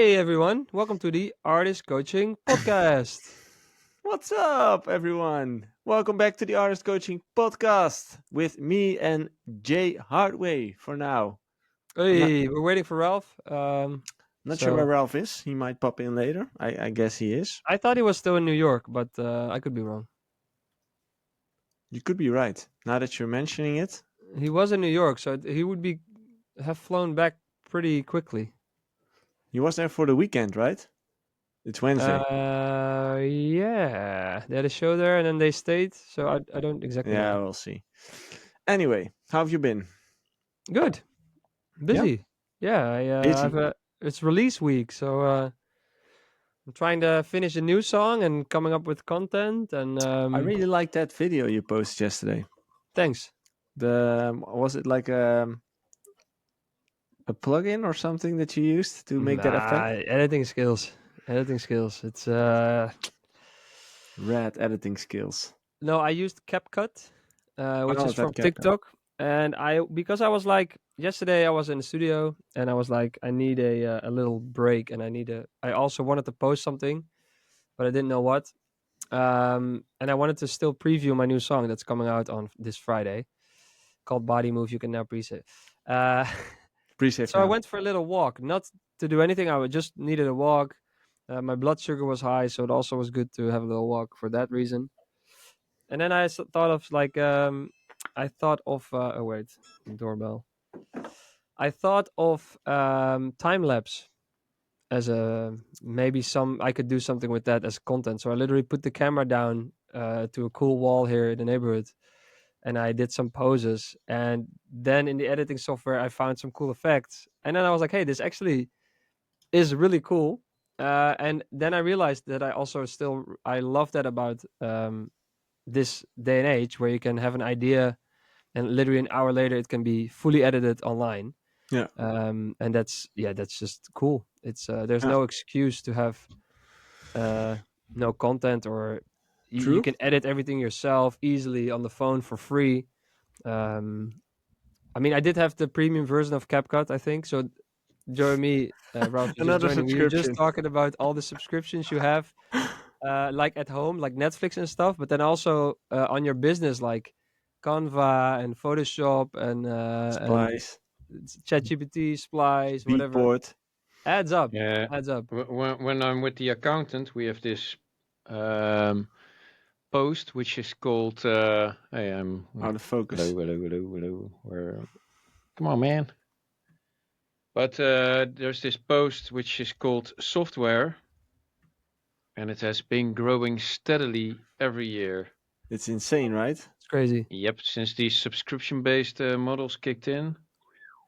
Hey everyone, welcome to the Artist Coaching Podcast. What's up, everyone? Welcome back to the Artist Coaching Podcast with me and Jay Hardway for now. I'm not, Hey, we're waiting for Ralph. not sure where So Ralph is. He might pop in later. I guess he is. I thought he was still in New York, but I could be wrong. You could be right. Now that you're mentioning it. He was in New York, so he would be have flown back pretty quickly. He was there for the weekend, right? It's Wednesday. Yeah, they had a show there, and then they stayed. So I don't exactly Yeah, know. we'll see. Anyway, how have you been? Good, Yeah? busy. Yeah, I have Busy. a it's release week, so I'm trying to finish a new song and coming up with content. And I really liked that video you posted yesterday. thanks. Was it like a plugin or something that you used to make that Nah, effect? editing skills. Editing skills. It's Rad editing skills. no, I used CapCut, which Oh, is that from CapCut. TikTok, and because I was like yesterday I was in the studio and I was like I need a little break and I also wanted to post something, but I didn't know what. And I wanted to still preview my new song that's coming out on this Friday called Body Move. You can now pre-save. Uh, Pre-save So I now. went for a little walk, not to do anything. Just needed a walk. My blood sugar was high, so it also was good to have a little walk for that reason. And then thought of I thought of oh wait, doorbell. I thought of time lapse as a maybe some I could do something with that as content. So I literally put the camera down to a cool wall here in the neighborhood, and I did some poses. And then in the editing software, I found some cool effects. And then I was like, hey, this actually is really cool. And then I realized that I love that about this day and age where you can have an idea and literally an hour later it can be fully edited online. Yeah. And that's just cool. It's there's Yeah. no excuse to have uh, no content, or you True. can edit everything yourself easily on the phone for free. Um, I mean, I did have the premium version of CapCut, I think. So, Jeremy, Ralph, you're just Another joining. We were just subscription. talking about all the subscriptions you have, like at home, like Netflix and stuff, but then also on your business, like Canva and Photoshop and Splice. ChatGPT, Splice, whatever. Beatport. Adds up, Yeah, adds up. when I'm with the accountant, we have this um, post which is called "Hey, I'm Out of focus. hello. Where? Come on, man!" But there's this post which is called "Software," and it has been growing steadily every year. It's insane, right? It's crazy. Yep, since these subscription-based models kicked in.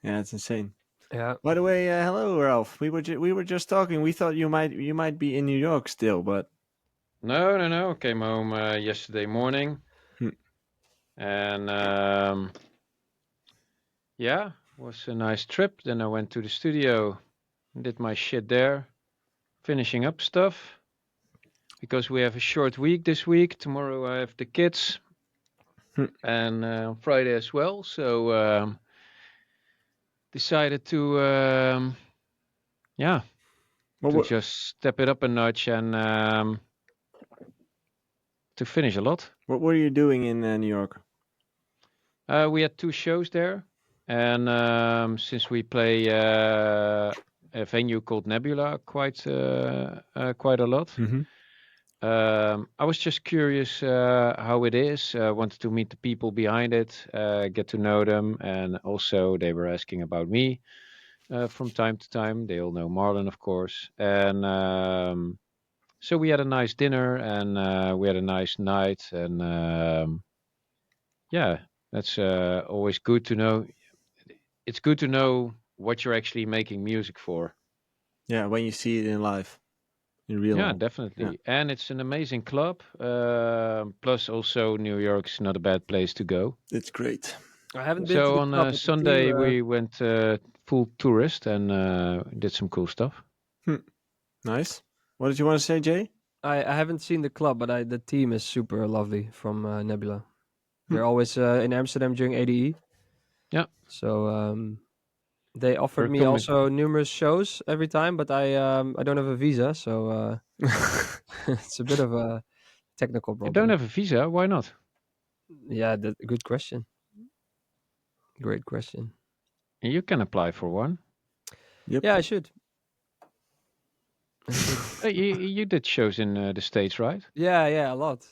Yeah, it's insane. Yeah. By the way, hello, Ralph. We were just talking. We thought you might be in New York still, but No. I came home yesterday morning, Hmm. and yeah, was a nice trip. Then I went to the studio, did my shit there, finishing up stuff because we have a short week this week. Tomorrow I have the kids, Hmm. and on Friday as well. So decided to yeah, what to were, just step it up a notch and to finish a lot. what were you doing in New York? We had two shows there, and since we play a venue called Nebula quite a lot. Mm-hmm. I was just curious how it is. Wanted to meet the people behind it, get to know them, and also they were asking about me from time to time. They all know Marlon, of course, and so we had a nice dinner and we had a nice night, and yeah, that's always good to know. It's good to know what you're actually making music for. Yeah, when you see it in live, in real Yeah, life. Yeah, definitely. And it's an amazing club. Plus, also, New York's not a bad place to go. it's great. I haven't been to So the on club, but the team. Sunday, we went full tourist and did some cool stuff. Nice. What did you want to say, Jay? I haven't seen the club, but the team is super lovely from Nebula. Hmm. They're always in Amsterdam during ADE. Yeah. So They offered me Recommend. also numerous shows every time, but I don't have a visa, so it's a bit of a technical You don't problem. have a visa? Why not? Yeah, good question. Great question. You can apply for one. Yep. Yeah, I should. I should. You did shows in the States, right? Yeah, a lot.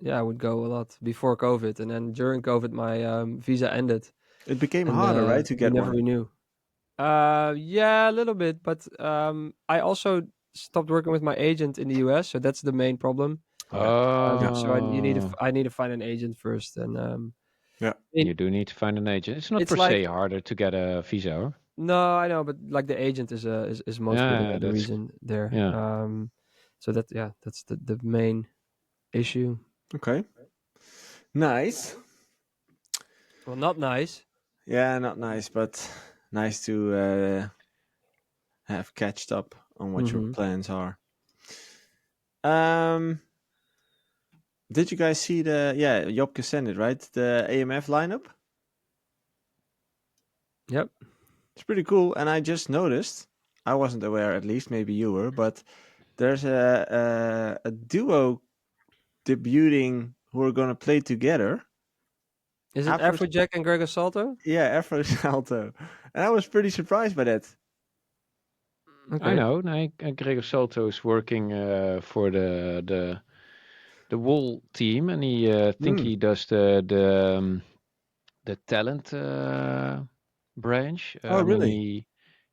Yeah, I would go a lot before COVID, and then during COVID, my visa ended, It became and harder, right, to we get never one. renew. Yeah, a little bit, but I also stopped working with my agent in the US, so that's the main problem. Okay. Yeah. So Oh, I need to find an agent first, and Yeah. it, you do need to find an agent. It's not it's per like se harder to get a visa, or? no, I know, but like the agent is mostly Yeah, the that's reason there. yeah. So that's the main issue. Okay. Nice. Well, not nice. Yeah, not nice, but nice to have catched up on what your Hmm. plans are. Um, did you guys see Jobke sent it, right? The AMF lineup? Yep. It's pretty cool, and I just noticed, I wasn't aware, at least maybe you were, but there's a duo debuting who are gonna play together. Is it Afro, Afrojack and Gregor Salto? yeah, Afro Salto, and I was pretty surprised by that. I Okay. know. Gregor Salto is working for the Wall team, and he think Hmm. he does the talent branch. Oh, I mean, really?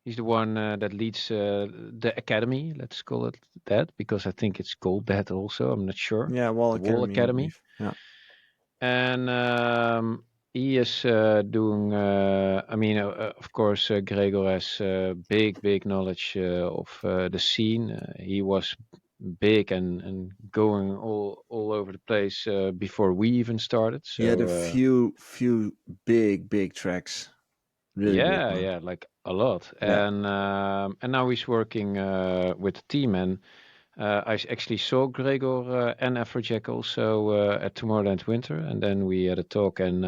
he's the one that leads the academy. Let's call it that, because I think it's called that also. I'm not sure. Yeah, Wall The Wall Academy, I Academy. believe. Yeah. And he is doing. I mean, of course, Gregor has big knowledge of the scene. He was big and going all over the place before we even started. He had a So few big tracks, really big one. yeah, like a lot. Yeah. And now he's working with the team. And actually saw Gregor and Afrojack also at Tomorrowland Winter, and then we had a talk, and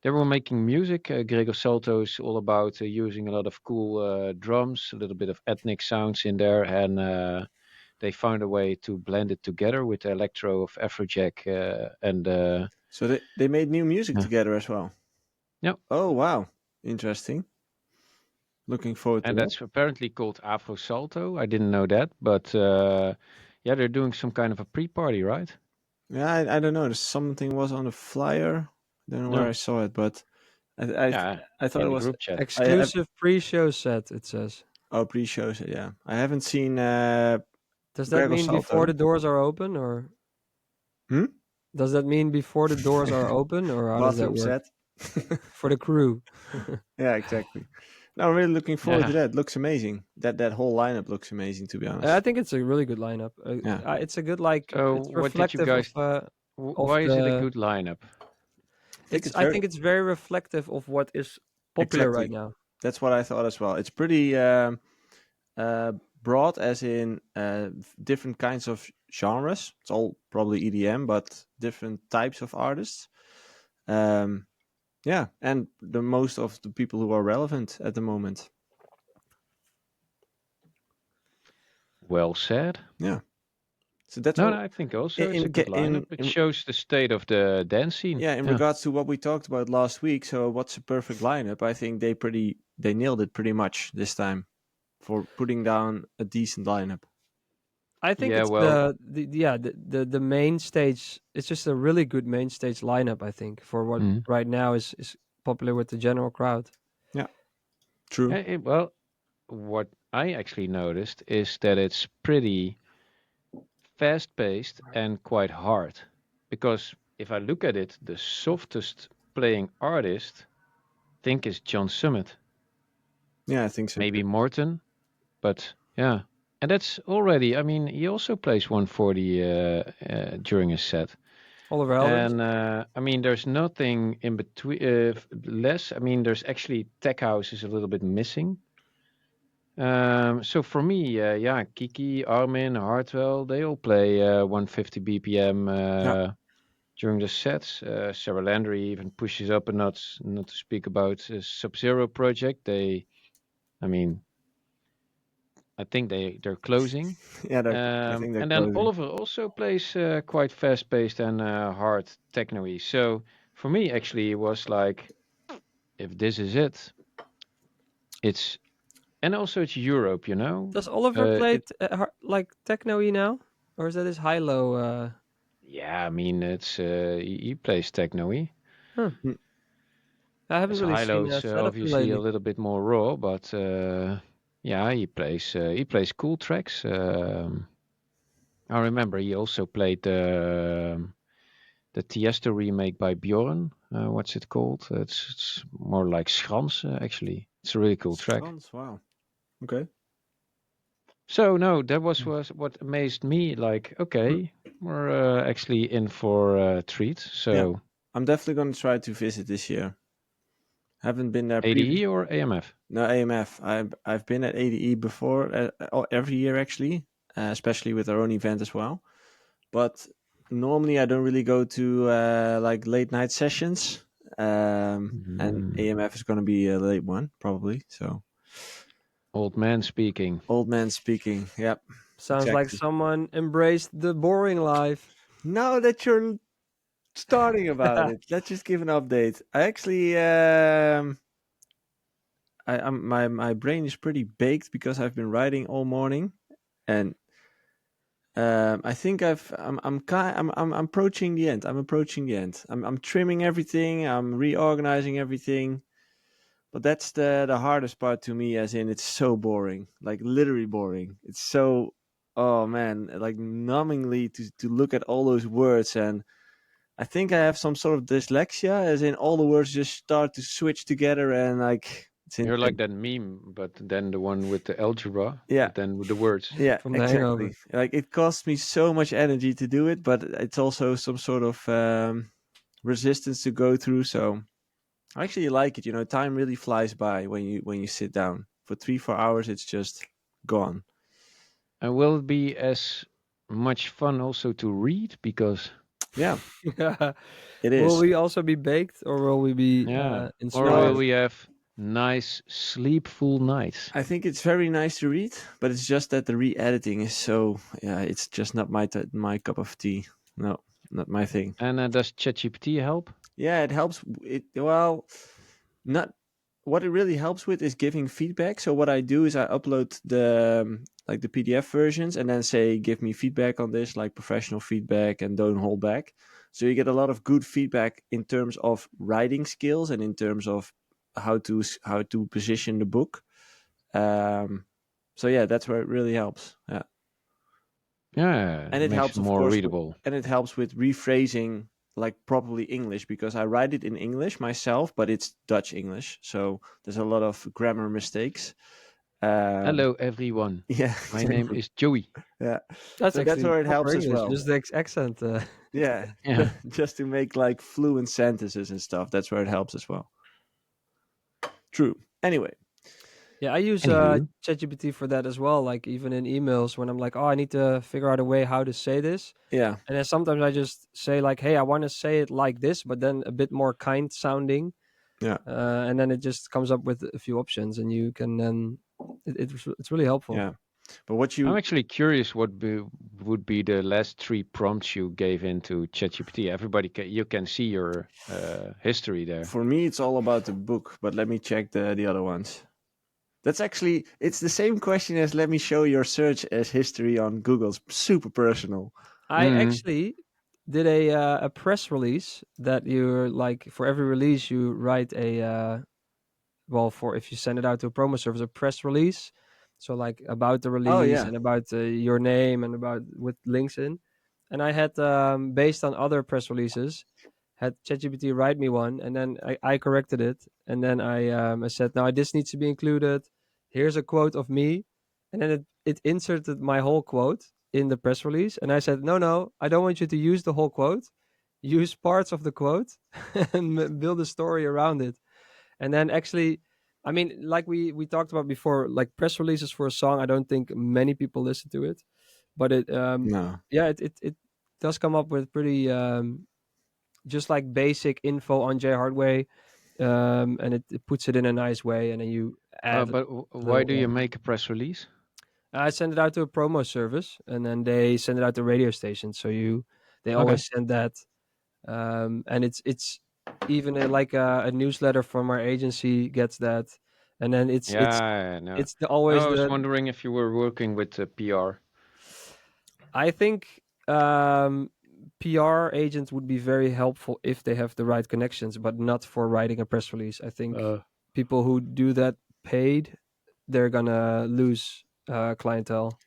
they were making music. Gregor Salto is all about using a lot of cool drums, a little bit of ethnic sounds in there, and they found a way to blend it together with the electro of Afrojack and So they made new music yeah, together as well. yeah, Oh wow, interesting. Looking forward to and that. that's apparently called Afro Salto. I didn't know that, but yeah, they're doing some kind of a pre-party, right? Yeah, I don't know. There's something was on the flyer. I don't know where No, I saw it, but I I, yeah, I thought in it the was. group chat. I Exclusive pre-show set, it says. oh pre-shows. Yeah, I haven't seen Does that Gregor mean before Salto. the doors are open, or Hmm. does that mean before the doors are open, or how does that Bathroom work set. for the crew? Yeah, exactly. No, I'm really looking forward to Yeah. that. Looks amazing. That whole lineup looks amazing, to be I honest. think it's a really good lineup. Yeah, It's a good like So it's what did you reflective guys? of Why is it a the. good lineup? I think it's I very think it's very reflective of what is popular right exactly. now. That's what I thought as well. It's pretty uh, broad, as in different kinds of genres. It's all probably EDM, but different types of artists. Um, yeah, and the most of the people who are relevant at the moment. Well said. Yeah, so that's No, what no, I think also it's a good lineup. in, It shows the state of the dance scene. yeah, in Yeah. regards to what we talked about last week. So what's a perfect lineup? I think they nailed it pretty much this time for putting down a decent lineup. I think Yeah. it's Well. the main stage. It's just a really good main stage lineup. I think for what Mm. right now is popular with the general crowd. Yeah, true. Well, what I actually noticed is that it's pretty fast-paced and quite hard. Because if I look at it, the softest playing artist, I think is John Summit, Yeah, I think so maybe too. Morton, but yeah. And that's already. I mean, he also plays 140 during his set. Oliver Heldens. And I mean, there's nothing in between. Less. I mean, there's actually Tech House is a little bit missing. So for me, yeah, Kiki, Armin, Hartwell, they all play 150 BPM. Yeah, during the sets. Sarah Landry even pushes up a notch, not to speak about Sub-Zero project. I mean, I think they're closing. Yeah, I think they're And then closing. Oliver also plays quite fast-paced and hard techno-y. So for me, actually, it was like, if this is it, it's and also it's Europe, you know. Does Oliver play It like techno-y now, or is that his high-low? Yeah, I mean it's he plays techno-y. Huh. Hmm. I haven't His really seen high-lows set of him obviously a lately. little bit more raw, but yeah, he plays cool tracks. I remember he also played the Tiesto remake by Bjorn. What's it called? It's more like Schans actually. It's a really cool track. Schans, wow. Okay. So no, that was what amazed me. Like, Hmm. okay, we're actually in for a treat. Yeah, So I'm definitely going to try to visit this year. Haven't been there previous. ADE or AMF? No, AMF. I've been at ADE before, every year actually, especially with our own event as well. But normally I don't really go to like late night sessions. And Mm. AMF is going to be a late one probably. So Old man speaking. old man speaking. Yep, Sounds like exactly. someone embraced the boring life. Now that you're starting about it, let's just give an update. I actually, my brain is pretty baked because I've been writing all morning, and I think I'm approaching the end. I'm approaching the end. I'm trimming everything. I'm reorganizing everything. But that's the hardest part to me, as in it's so boring, like literally boring. It's so, oh man, like numbingly to look at all those words. And I think I have some sort of dyslexia, as in all the words just start to switch together, and like it's You're like intense. that meme, but then the one with the algebra, Yeah, but then with the words. yeah, From The Hangover. exactly. Like it costs me so much energy to do it, but it's also some sort of resistance to go through. So I actually like it. Time really flies by when you sit down for 3-4 hours. It's just gone. And will it be as much fun also to read? Because Yeah, it Will is. we also be baked, or will we be yeah, or will inspired? No, we have nice sleepful nights? I think it's very nice to read, but it's just that the re-editing is so, yeah, it's just not my cup of tea. No, not my thing. And does ChatGPT help? Yeah, it helps. Well, not what it really helps with is giving feedback. So what I do is I upload like the PDF versions, and then say give me feedback on this, like professional feedback, and don't hold back. So you get a lot of good feedback in terms of writing skills and in terms of how to position the book. Um, so yeah, that's where it really helps. Yeah, Yeah, and it it makes it helps, of more course, readable. and it helps with rephrasing like properly English, because I write it in English myself, but it's Dutch English, so there's a lot of grammar mistakes. Um, Hello, everyone. yeah, My name exactly. is Joey. Yeah, That's so that's actually where it proper helps as English, well. just the accent. Yeah, Yeah. just to make like fluent sentences and stuff. That's where it helps as well. True. Anyway, Yeah, I use Anywho, ChatGPT for that as well. Like even in emails, when I'm like, oh, I need to figure out a way how to say this, yeah, and then sometimes I just say like, hey, I want to say it like this, but then a bit more kind sounding, yeah, and then it just comes up with a few options, and you can then it's really helpful. yeah. But what I'm you actually curious would be the last three prompts you gave into ChatGPT. Everybody, you can see your history there. For me, it's all about the book. But let me check the other ones. That's actually, it's the same question as let me show your search as history on Google. It's super personal. I Mm. actually did a press release that you're like for every release you write a well, for if you send it out to a promo service, a press release. So like about the Oh release yeah. and about your name and about with links in. And I had based on other press releases, had ChatGPT write me one, and then I corrected it, and then I said, now this needs to be included. Here's a quote of me, and then it inserted my whole quote in the press release, and I said, no, I don't want you to use the whole quote. Use parts of the quote and build a story around it. And then actually, I mean, like we talked about before, like press releases for a song, I don't think many people listen to it, but it No. yeah, it does come up with pretty just like basic info on Hardway, and it puts it in a nice way, and then you add But why little. do you make a press release? I send it out to a promo service, and then they send it out to radio stations. So they Okay. always send that, and it's even like a newsletter from our agency gets that, and then Yeah, no. always No, I was the. wondering if you were working with PR. I think PR agents would be very helpful if they have the right connections, but not for writing a press release. I think people who do that paid, they're gonna lose clientele.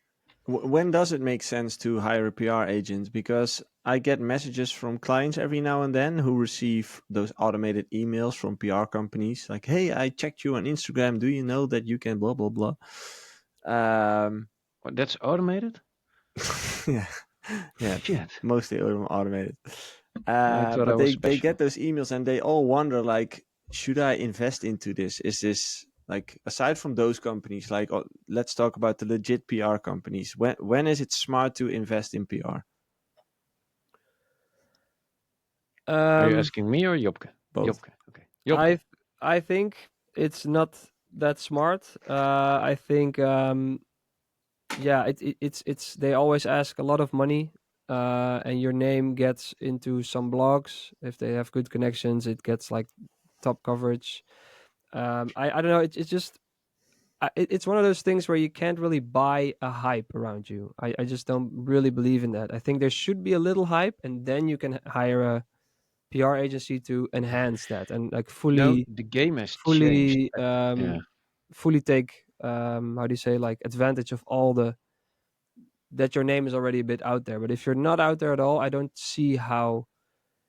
When does it make sense to hire a PR agent? Because I get messages from clients every now and then who receive those automated emails from PR companies like, "Hey, I checked you on Instagram. Do you know that you can blah blah blah?" That's automated? Yeah, yeah, Shit. mostly automated. I thought I But was they special. get those emails and they all wonder like, should I invest into this? Is this like, aside from those companies, like, let's talk about the legit PR companies. When is it smart to invest in PR? Are you Um, asking me or Jobke? Both. Jobke. Okay. Jobke. I think it's not that smart. I think yeah, it's they always ask a lot of money, and your name gets into some blogs if they have good connections. It gets like top coverage. I don't know. It's just it's one of those things where you can't really buy a hype around you. I just don't really believe in that. I think there should be a little hype, and then you can hire a PR agency to enhance that and like No, the game has changed. fully Yeah. fully take how do you say, like, advantage of all the that your name is already a bit out there. But if you're not out there at all, I don't see how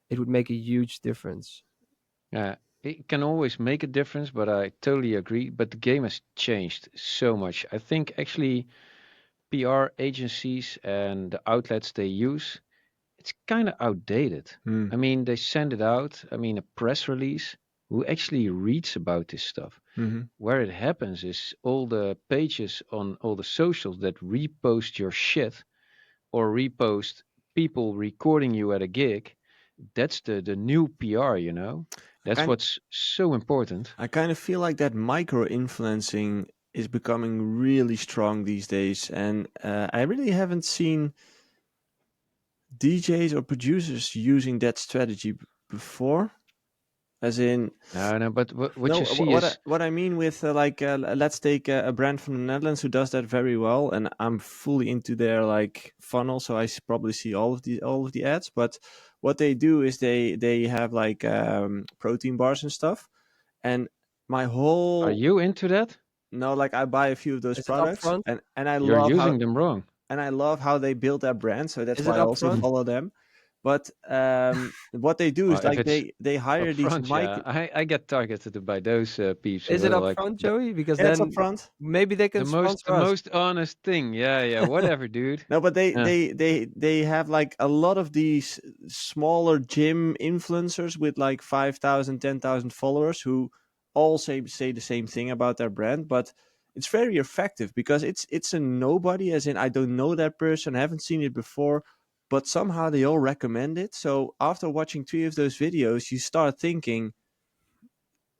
it would make a huge difference. Yeah. It can always make a difference, but I totally agree. But the game has changed so much. I think actually PR agencies and the outlets they use, it's kind of outdated. Hmm. I mean, they send it out. I mean, a press release. Who actually reads about this stuff? Mm-hmm. Where it happens is all the pages on all the socials that repost your shit or repost people recording you at a gig. That's the new PR, you know? That's Kind what's so important. I kind of feel like that micro influencing is becoming really strong these days, and I really haven't seen DJs or producers using that strategy before. As in, No, no, but what no, you see is what I mean with let's take a brand from the Netherlands who does that very well, and I'm fully into their like funnel, so I probably see all of the ads. But what they do is they have like protein bars and stuff, and my are whole you into that? no, like I buy a few of those Is it products, upfront? and You're using them wrong. I love how they build their brand, so that's Is it why I also upfront? follow them. But what they do Well, is if like it's they hire these upfront, yeah, I get targeted by those peeps as Is it well. Like upfront, Joey? Because yeah, it's then upfront. maybe they can the sponsor us. most honest thing. Yeah, yeah, whatever, dude. No, but Yeah. they have like a lot of these smaller gym influencers with like 5,000, 10,000 followers who all say the same thing about their brand, but it's very effective because it's a nobody, as in I don't know that person, I haven't seen it before, but somehow they all recommend it. So after watching 3 of those videos, you start thinking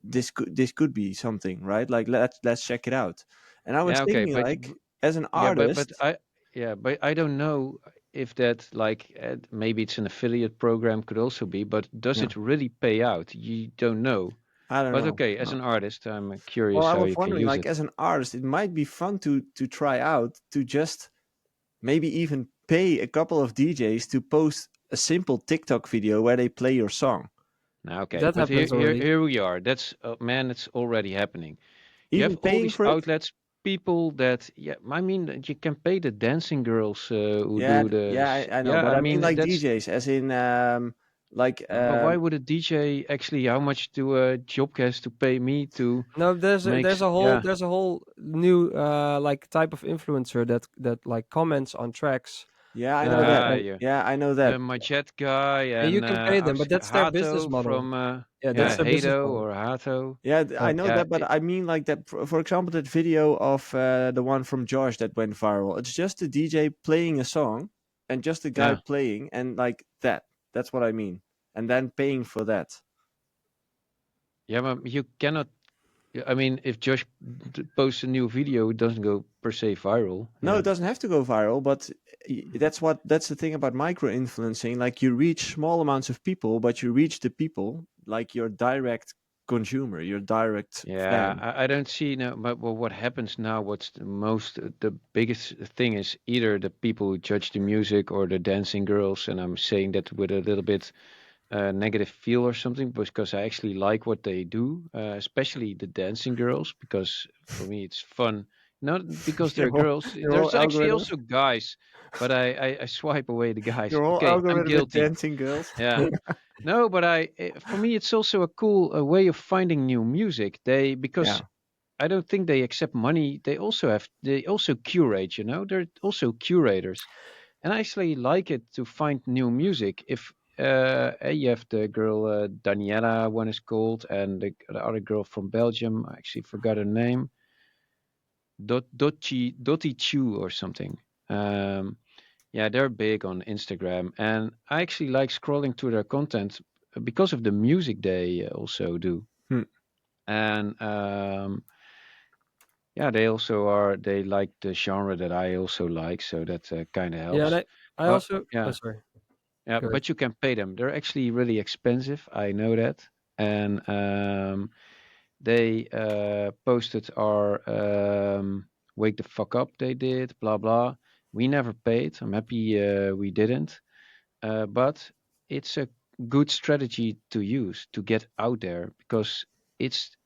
this could be something, right? Like let's check it out. And I was Yeah, okay, thinking like, as an yeah, but artist, I don't know if that like maybe it's an affiliate program could also be, but does yeah, it really pay out? You don't know. I don't But know. okay, as No. an artist, I'm Well, curious I how was you can wondering, use like, it. as an artist, it might be fun to try out to just maybe even pay a couple of DJs to post a simple TikTok video where they play your song. Now, okay, That but happens already. here we are. That's man, it's already happening. You Even have all paying these for it? outlets, people that yeah, I mean that you can pay the dancing girls who Yeah, do the yeah, I know, yeah. but I I mean mean like that's DJs, as in like but why would a DJ actually? How much do a job has to pay me to No, make? Yeah, there's a whole new like type of influencer that like comments on tracks, yeah, I know that. and yeah, Yeah, I know that. the jet guy you and can pay them, how's but that's their business Hato model. from Yeah, Yeah, that's their business Hato model. or Hato. yeah, I Yeah. know Yeah, that, but I mean like that. For example, that video of the one from George that went viral. It's just a DJ playing a song and just a guy yeah. playing, and like that. That's what I mean. and then paying for that. Yeah, but you cannot. I mean, if Josh posts a new video, it doesn't go per se viral. No, Yeah. it doesn't have to go viral, but that's the thing about micro influencing. Like you reach small amounts of people, but you reach the people like your direct consumer, your direct Yeah, fan. I don't see now. But what happens now? What's the biggest thing is either the people who judge the music or the dancing girls, and I'm saying that with a little bit negative feel or something because I actually like what they do, especially the dancing girls, because for me it's fun. Not because Your they're whole girls. your whole There's actually algorithm, also guys, but I swipe away the guys. your whole Okay, I'm algorithm is guilty. dancing girls. Yeah. No, but for me it's also a cool way of finding new music. Because Yeah, I don't think they accept money. They also curate, they're also curators. And I actually like it to find new music. If you have the girl Daniela, one is called, and the other girl from Belgium, I actually forgot her name, Dotti Chu or something. Um, yeah, they're big on Instagram, and I actually like scrolling through their content because of the music they also do. hmm. And yeah, they like the genre that I also like, so that kind of Yeah, and helps. I But also oh yeah. sorry, Yeah, go ahead. but you can pay them. They're actually really expensive. I know that. And they posted our wake the fuck up. They did blah blah. We never paid. I'm happy we didn't. But it's a good strategy to use to get out there because it's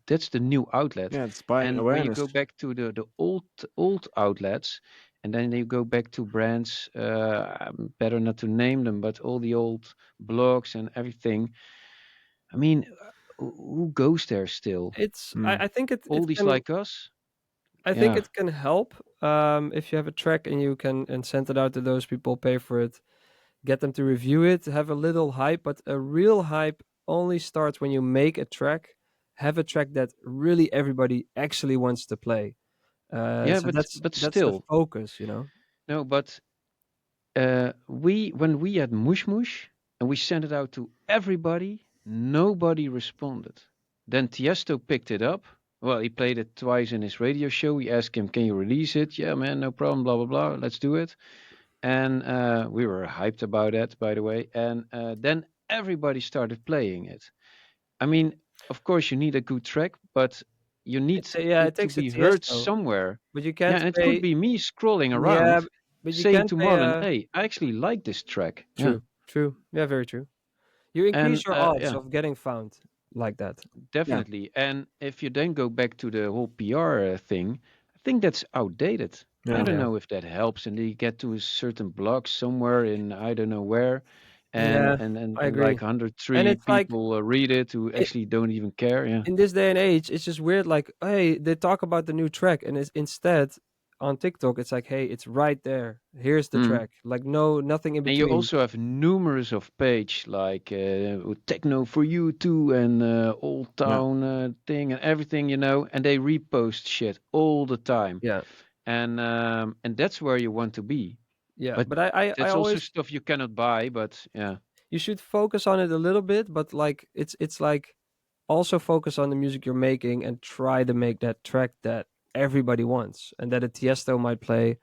that's the new outlet. Yeah, it's buying And when you awareness. go back to the old outlets, and then you go back to brands, better not to name them, but all the old blogs and everything. I mean, who goes there still? It's Hmm. I think Oldies like us? I think Yeah. it can help if you have a track and you can and send it out to those people, pay for it, get them to review it, have a little hype, but a real hype only starts when you make a track, have a track that really everybody actually wants to play. Yeah, So but that's the still, focus, you know. no, but when we had Mush Mush and we sent it out to everybody, nobody responded. Then Tiesto picked it up. Well, he played it twice in his radio show. We asked him, "Can you release it?" Yeah, man, no problem. Blah blah blah. Let's do it. And we were hyped about that, by the way. And then everybody started playing it. I mean, of course, you need a good track, but you need Yeah, it it to takes a be heard Tiesto, somewhere. but you Yeah, can't and it could pay. be me scrolling Yeah, around but you saying can't to pay Marlon, a. "Hey, I actually like this track." Yeah, True, true. Yeah, very true. You and increase your odds yeah, of getting found like that. Yeah, definitely. And if you then go back to the whole PR thing, I think that's outdated. I yeah. don't Yeah, know if that helps. And you get to a certain block somewhere in I don't know where, and yeah, I like agree. And 103 it's like people read it who it, actually don't even care. Yeah. in this day and age, it's just weird. Like, hey, they talk about the new track, and it's instead on TikTok, it's like, hey, it's right there. Here's the Mm. track. Like, no, nothing in And you between. also have numerous of page like techno for you too and old Yeah. town thing and everything and they repost shit all the time Yeah, and that's where you want to be. yeah. But But I that's also always stuff you cannot buy. But yeah, you should focus on it a little bit, but like it's like also focus on the music you're making and try to make that track that everybody wants and that a Tiesto might play.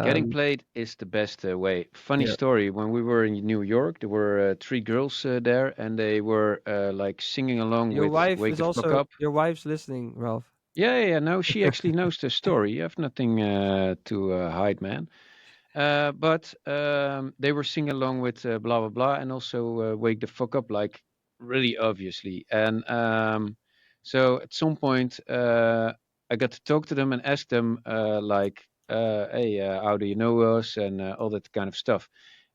getting Um, played is the best way. Funny yeah, story: when we were in New York, there were three girls there, and they were like singing along with "Wake the Fuck Up." your wife's listening, Ralph. Yeah, yeah, yeah. No, she actually knows the story. You have nothing to hide, man. But they were singing along with blah blah blah, and also "Wake the Fuck Up," like really obviously. And so at some point, I got to talk to them and ask them like, "Hey, how do you know us?" and all that kind of stuff.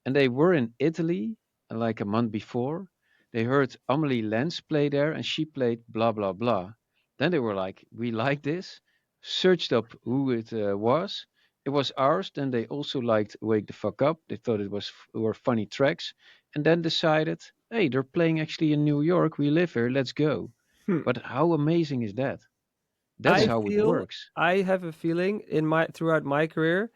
And they were in Italy like a month before. They heard Amelie Lenz play there, and she played blah blah blah. Then they were like, "We like this." Searched up who it was. It was ours. Then they also liked "Wake the Fuck Up." They thought it were funny tracks, and then decided, "Hey, they're playing actually in New York. We live here. Let's go." Hmm. But how amazing is that? That's I Yeah. how it feel works. I have a feeling in my throughout my career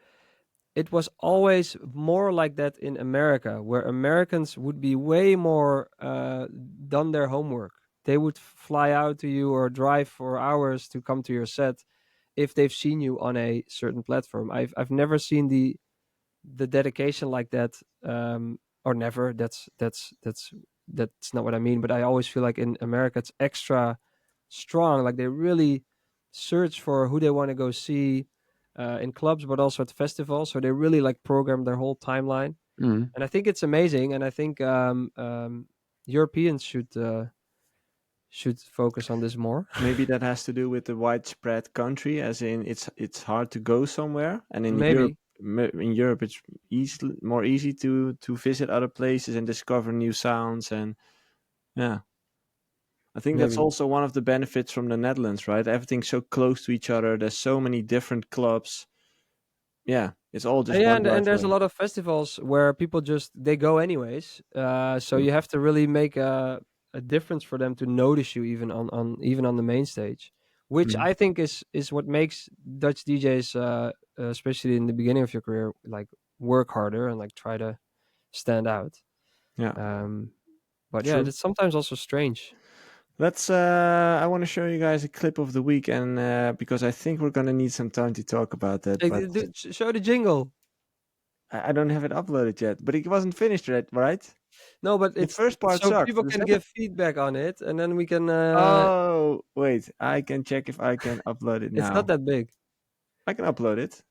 it was always more like that in America, where Americans would be way more done their homework. They would fly out to you or drive for hours to come to your set if they've seen you on a certain platform. I've never seen the dedication like that, or never. That's not what I mean. But I always feel like in America it's extra strong. Like they really search for who they want to go see in clubs, but also at festivals. So they really like program their whole timeline, Mm. and I think it's amazing. And I think Europeans should focus on this more. Maybe that has to do with the widespread country, as in it's hard to go somewhere, and in Europe, Maybe, in Europe, it's more easy to visit other places and discover new sounds. And yeah, I think that's maybe. also one of the benefits from the Netherlands, right? Everything's so close to each other. There's so many different clubs. Yeah, it's all just Yeah, one and drive there's a away. lot of festivals where people just they go anyways. So Mm. you have to really make a difference for them to notice you even on even on the main stage, which Mm. I think is what makes Dutch DJs, especially in the beginning of your career, like work harder and like try to stand out. Yeah, Um, but yeah, true. it's sometimes also strange. Let's. I want to show you guys a clip of the week, and because I think we're gonna need some time to talk about that, Hey, but show the jingle. I don't have it uploaded yet. But it wasn't finished yet, right? No, but The it's first part so sucked. people The can second. give feedback on it, and then we can. Oh wait, I can check if I can upload it It's not now. that big. I can upload it.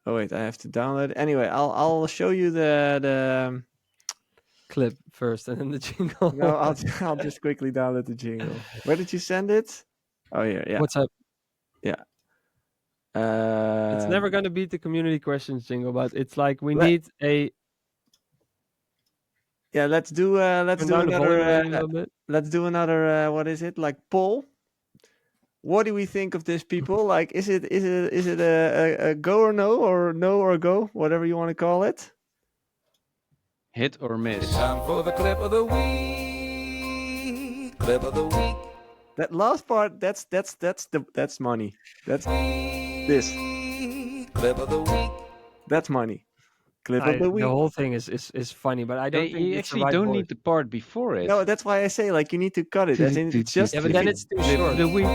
Oh wait, I have to download it. Anyway, I'll show you the. Clip first and then the jingle. No, I'll just quickly download the jingle. Where did you send it? Oh here, yeah, What's up? yeah. It's never gonna beat the community questions jingle, but it's like we Let need a yeah, let's turn do down the volume another maybe a little bit. let's do another what is it, like, poll. What do we think of this, people? Like, is it a go or no or go, whatever you want to call it? Hit or miss? Time for the clip of the week. Clip of the week. That last part, that's money. That's this. Clip of the week. That's money. Clip of the The week. whole thing is funny, but I don't think You it's the actually right don't voice. need the part before it. No, that's why I say, like, you need to cut it. As in, it's just Yeah, but if then it, it's too Clip short. of the week.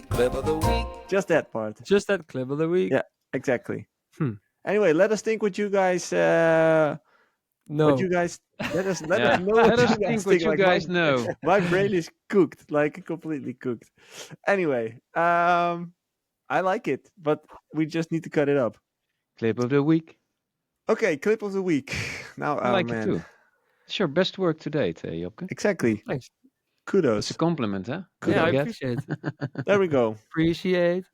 Clip of the week. just that part. Just that clip of the week. Yeah, exactly. Hmm. Anyway, let us think what you guys. What No. you guys let us Yeah. know what Let us you guys think what you Like, guys know. my brain is cooked, like completely cooked. Anyway, I like it, but we just need to cut it up. Clip of the week. Okay, clip of the week. Now, I oh like it man, too. It's your best work to date, Jobke. exactly. Thanks. It's a Kudos. compliment, huh? Yeah, I You get? appreciate it. There we go. Appreciate.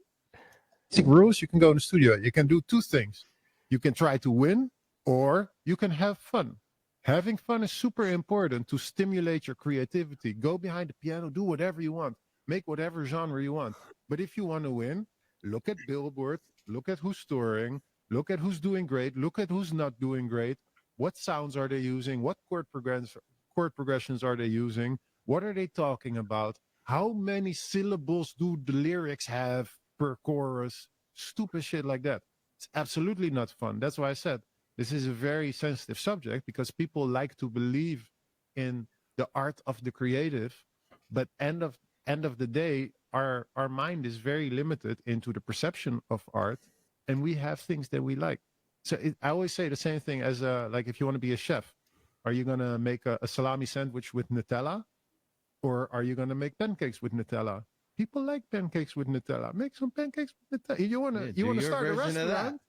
Basic rules, you can go in the studio. You can do two things. You can try to win or you can have fun. Having fun is super important to stimulate your creativity. Go behind the piano, do whatever you want, make whatever genre you want. But if you want to win, look at Billboard, look at who's touring, look at who's doing great, look at who's not doing great. What sounds are they using? What chord progressions are they using? What are they talking about? How many syllables do the lyrics have per chorus? Stupid shit like that. It's absolutely not fun. That's why I said this is a very sensitive subject because people like to believe in the art of the creative, but end of the day, our mind is very limited into the perception of art, and we have things that we like. So I always say the same thing as like if you want to be a chef, are you gonna make a salami sandwich with Nutella, or are you gonna make pancakes with Nutella? People like pancakes with Nutella. Make some pancakes with Nutella. You wanna start a restaurant?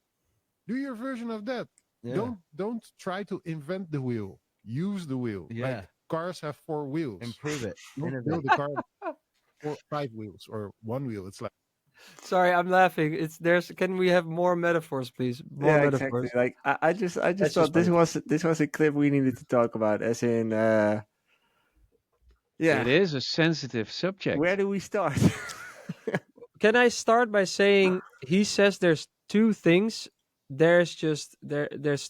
Do your version of that. Yeah. Don't try to invent the wheel. Use the wheel. Yeah. Like cars have 4 wheels. Improve it. Don't Innovate. build a car with 5 wheels or 1 wheel. It's like Sorry, I'm laughing. Can we have more metaphors, please? More Yeah, metaphors. exactly. Like, I just That's thought just funny. this was a clip we needed to talk about. As in, It yeah. is a sensitive subject. Where do we start? Can I start by saying he says there's two things. There's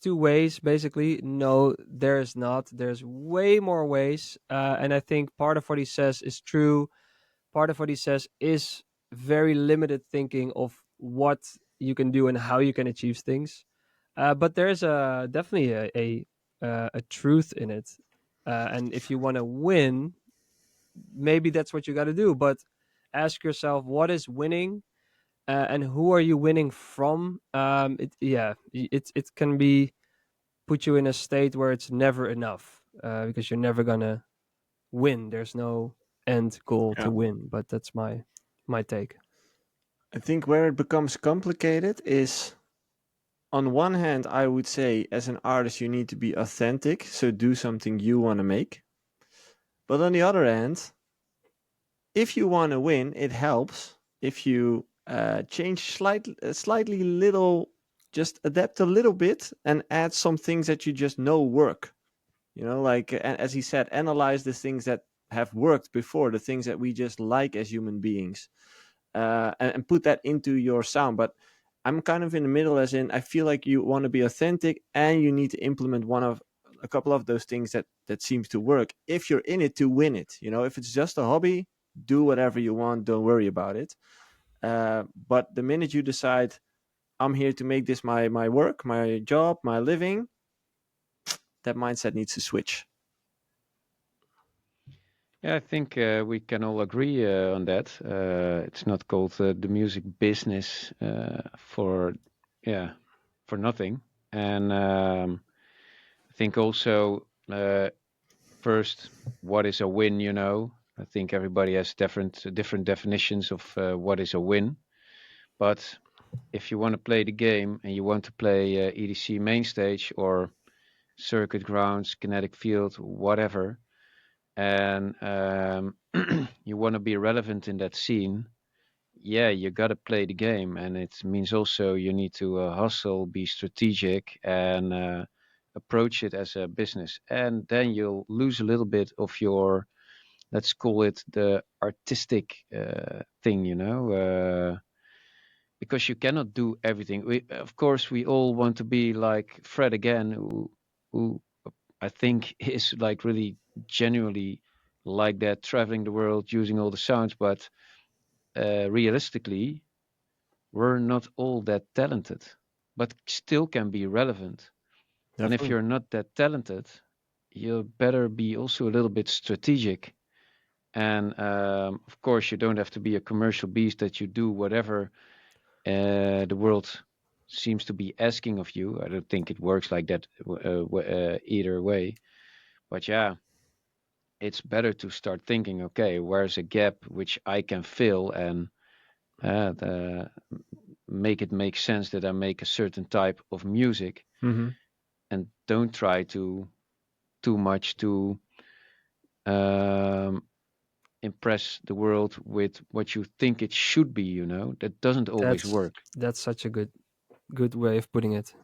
two ways basically. No, there's not. There's way more ways. And I think part of what he says is true. Part of what he says is very limited thinking of what you can do and how you can achieve things. But there's definitely a truth in it. And if you want to win, maybe that's what you got to do. But ask yourself, what is winning, and who are you winning from? It can be put you in a state where it's never enough, because you're never gonna win. There's no end goal Yeah. to win. But that's my take. I think where it becomes complicated is, on one hand, I would say as an artist, you need to be authentic, so do something you want to make. But on the other hand, if you want to win, it helps if you change slightly little, just adapt a little bit and add some things that you just know work. Like as he said, analyze the things that have worked before, the things that we just like as human beings, and put that into your sound. But I'm kind of in the middle, as in I feel like you want to be authentic and you need to implement a couple of those things that seems to work. If you're in it to win it, if it's just a hobby, do whatever you want. Don't worry about it. But the minute you decide, I'm here to make this my work, my job, my living, that mindset needs to switch. Yeah, I think we can all agree on that. It's not called the music business for yeah for nothing. And I think also first, what is a win? I think everybody has different definitions of what is a win. But if you want to play the game and you want to play EDC main stage or circuit grounds, kinetic field, whatever, and you want to be relevant in that scene, yeah, you got to play the game. And it means also you need to hustle, be strategic, and approach it as a business. And then you'll lose a little bit of your, let's call it the artistic thing, because you cannot do everything. Of course, we all want to be like Fred again, who I think is like really genuinely like that, traveling the world, using all the sounds. But realistically, we're not all that talented, but still can be relevant. And if Definitely. you're not that talented, you better be also a little bit strategic. And of course, you don't have to be a commercial beast that you do whatever the world seems to be asking of you. I don't think it works like that either way. But yeah, it's better to start thinking, okay, where's a gap which I can fill, and make it make sense that I make a certain type of music, Mm-hmm. and don't try to too much to um, impress the world with what you think it should be. That doesn't always That's work. that's such a good way of putting it.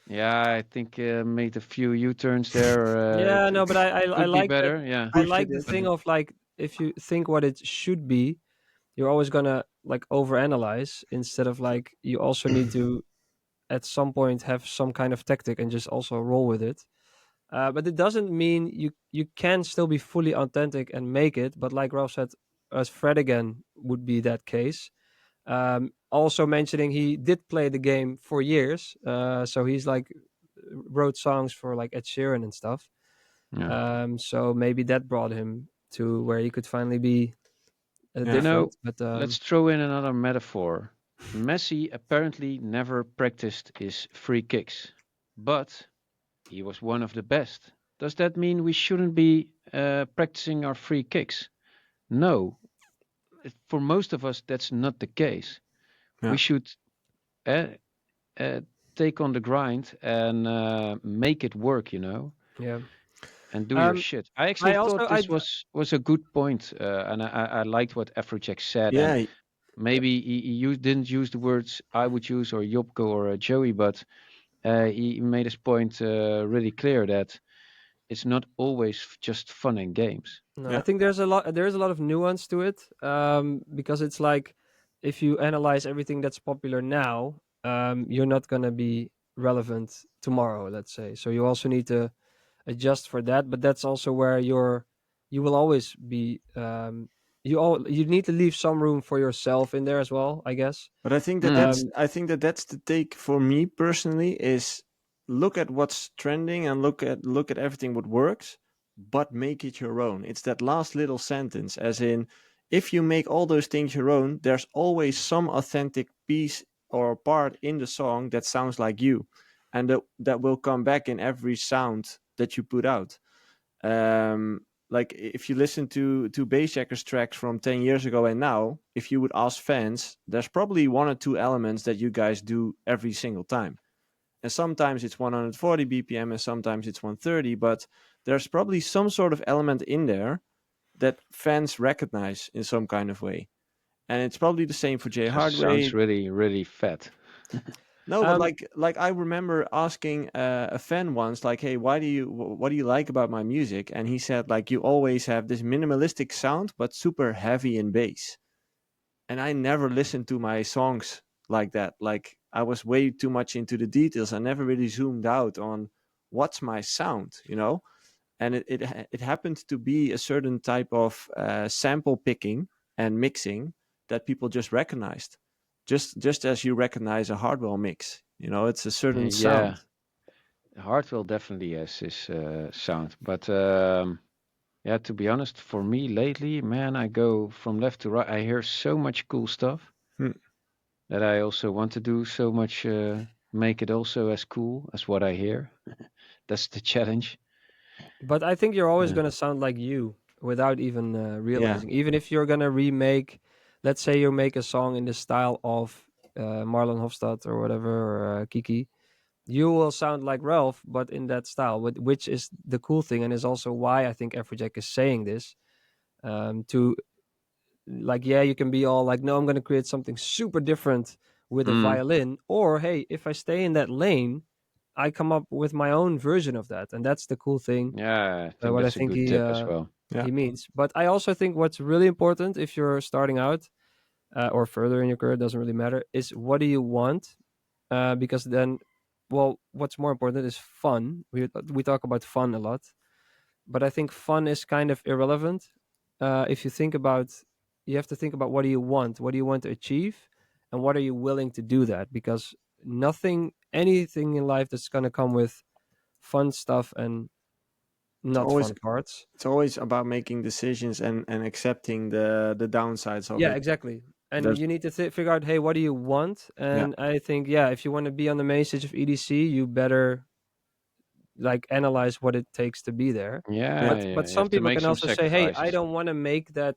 Yeah, I think made a few U-turns there. Yeah, no, but I Could be like that. better. Yeah, I Pushed it like the but thing in. of like, if you think what it should be, you're always gonna like overanalyze, instead of like you also need to at some point have some kind of tactic and just also roll with it. But it doesn't mean you can still be fully authentic and make it. But like Ralph said, as Fred again would be that case. Also mentioning he did play the game for years, so he's like wrote songs for like Ed Sheeran and stuff. yeah. So maybe that brought him to where he could finally be Yeah. different. But Let's throw in another metaphor. Messi apparently never practiced his free kicks, but he was one of the best. Does that mean we shouldn't be practicing our free kicks? No. For most of us, that's not the case. Yeah. We should uh, uh, take on the grind and make it work, yeah, and do your um, shit. I actually I also thought this was a good point, and I liked what Afrojack said. And Yeah. maybe he didn't use the words I would use, or Jobke, or Joey, but he made his point really clear that it's not always just fun and games. No, I Yeah. think there's a lot of nuance to it, because it's like if you analyze everything that's popular now, you're not gonna be relevant tomorrow, let's say. So you also need to adjust for that. But that's also where you will always be. you need to leave some room for yourself in there as well, I guess. But I think that Mhm. that's the take for me personally is look at what's trending and look at everything what works, but make it your own. It's that last little sentence, as in, if you make all those things your own, there's always some authentic piece or part in the song that sounds like you, and that will come back in every sound that you put out. Like if you listen to Bassjackers tracks from 10 years ago and now, if you would ask fans, there's probably one or two elements that you guys do every single time. And sometimes it's 140 BPM and sometimes it's 130, but there's probably some sort of element in there that fans recognize in some kind of way. And it's probably the same for Jay Just sounds Hardway. really, really fat. No, but Um, like I remember asking a fan once, like, "Hey, what do you like about my music?" And he said, like, "You always have this minimalistic sound, but super heavy in bass." And I never listened to my songs like that. Like I was way too much into the details. I never really zoomed out on what's my sound, you know. And it happened to be a certain type of sample picking and mixing that people just recognized, just as you recognize a Hardwell mix. You know, it's a certain Yeah, sound. Hardwell definitely has his sound, but yeah, to be honest, for me lately, man, I go from left to right. I hear so much cool stuff Hmm. that I also want to do so much, make it also as cool as what I hear. That's the challenge. but I think you're always Uh, gonna sound like you without even Yeah, realizing. Even if you're gonna remake, let's say you make a song in the style of Marlon Hofstad or whatever, or Kiki, you will sound like Ralph, but in that style, which is the cool thing, and is also why I think Afrojack is saying this. To like, yeah, you can be all like, no, I'm going to create something super different with a mm, violin, or hey, if I stay in that lane, I come up with my own version of that, and that's the cool thing. yeah, I think What I that's a think good tip as well. yeah. he means. But I also think what's really important if you're starting out or further in your career, doesn't really matter, is what do you want? Because then, well, what's more important is fun. We talk about fun a lot, but I think fun is kind of irrelevant. If you think about, you have to think about what do you want? What do you want to achieve? And what are you willing to do that? Because anything in life that's going to come with fun stuff and It's not always fun parts. it's always about making decisions and accepting the downsides of Yeah, it. exactly. And There's you need to figure out, hey, what do you want? yeah, And I think, yeah, if you want to be on the main stage of EDC, you better like analyze what it takes to be there. yeah, Yeah, But yeah, you some have to people make can some also say, hey, I sacrifices. don't want to make that.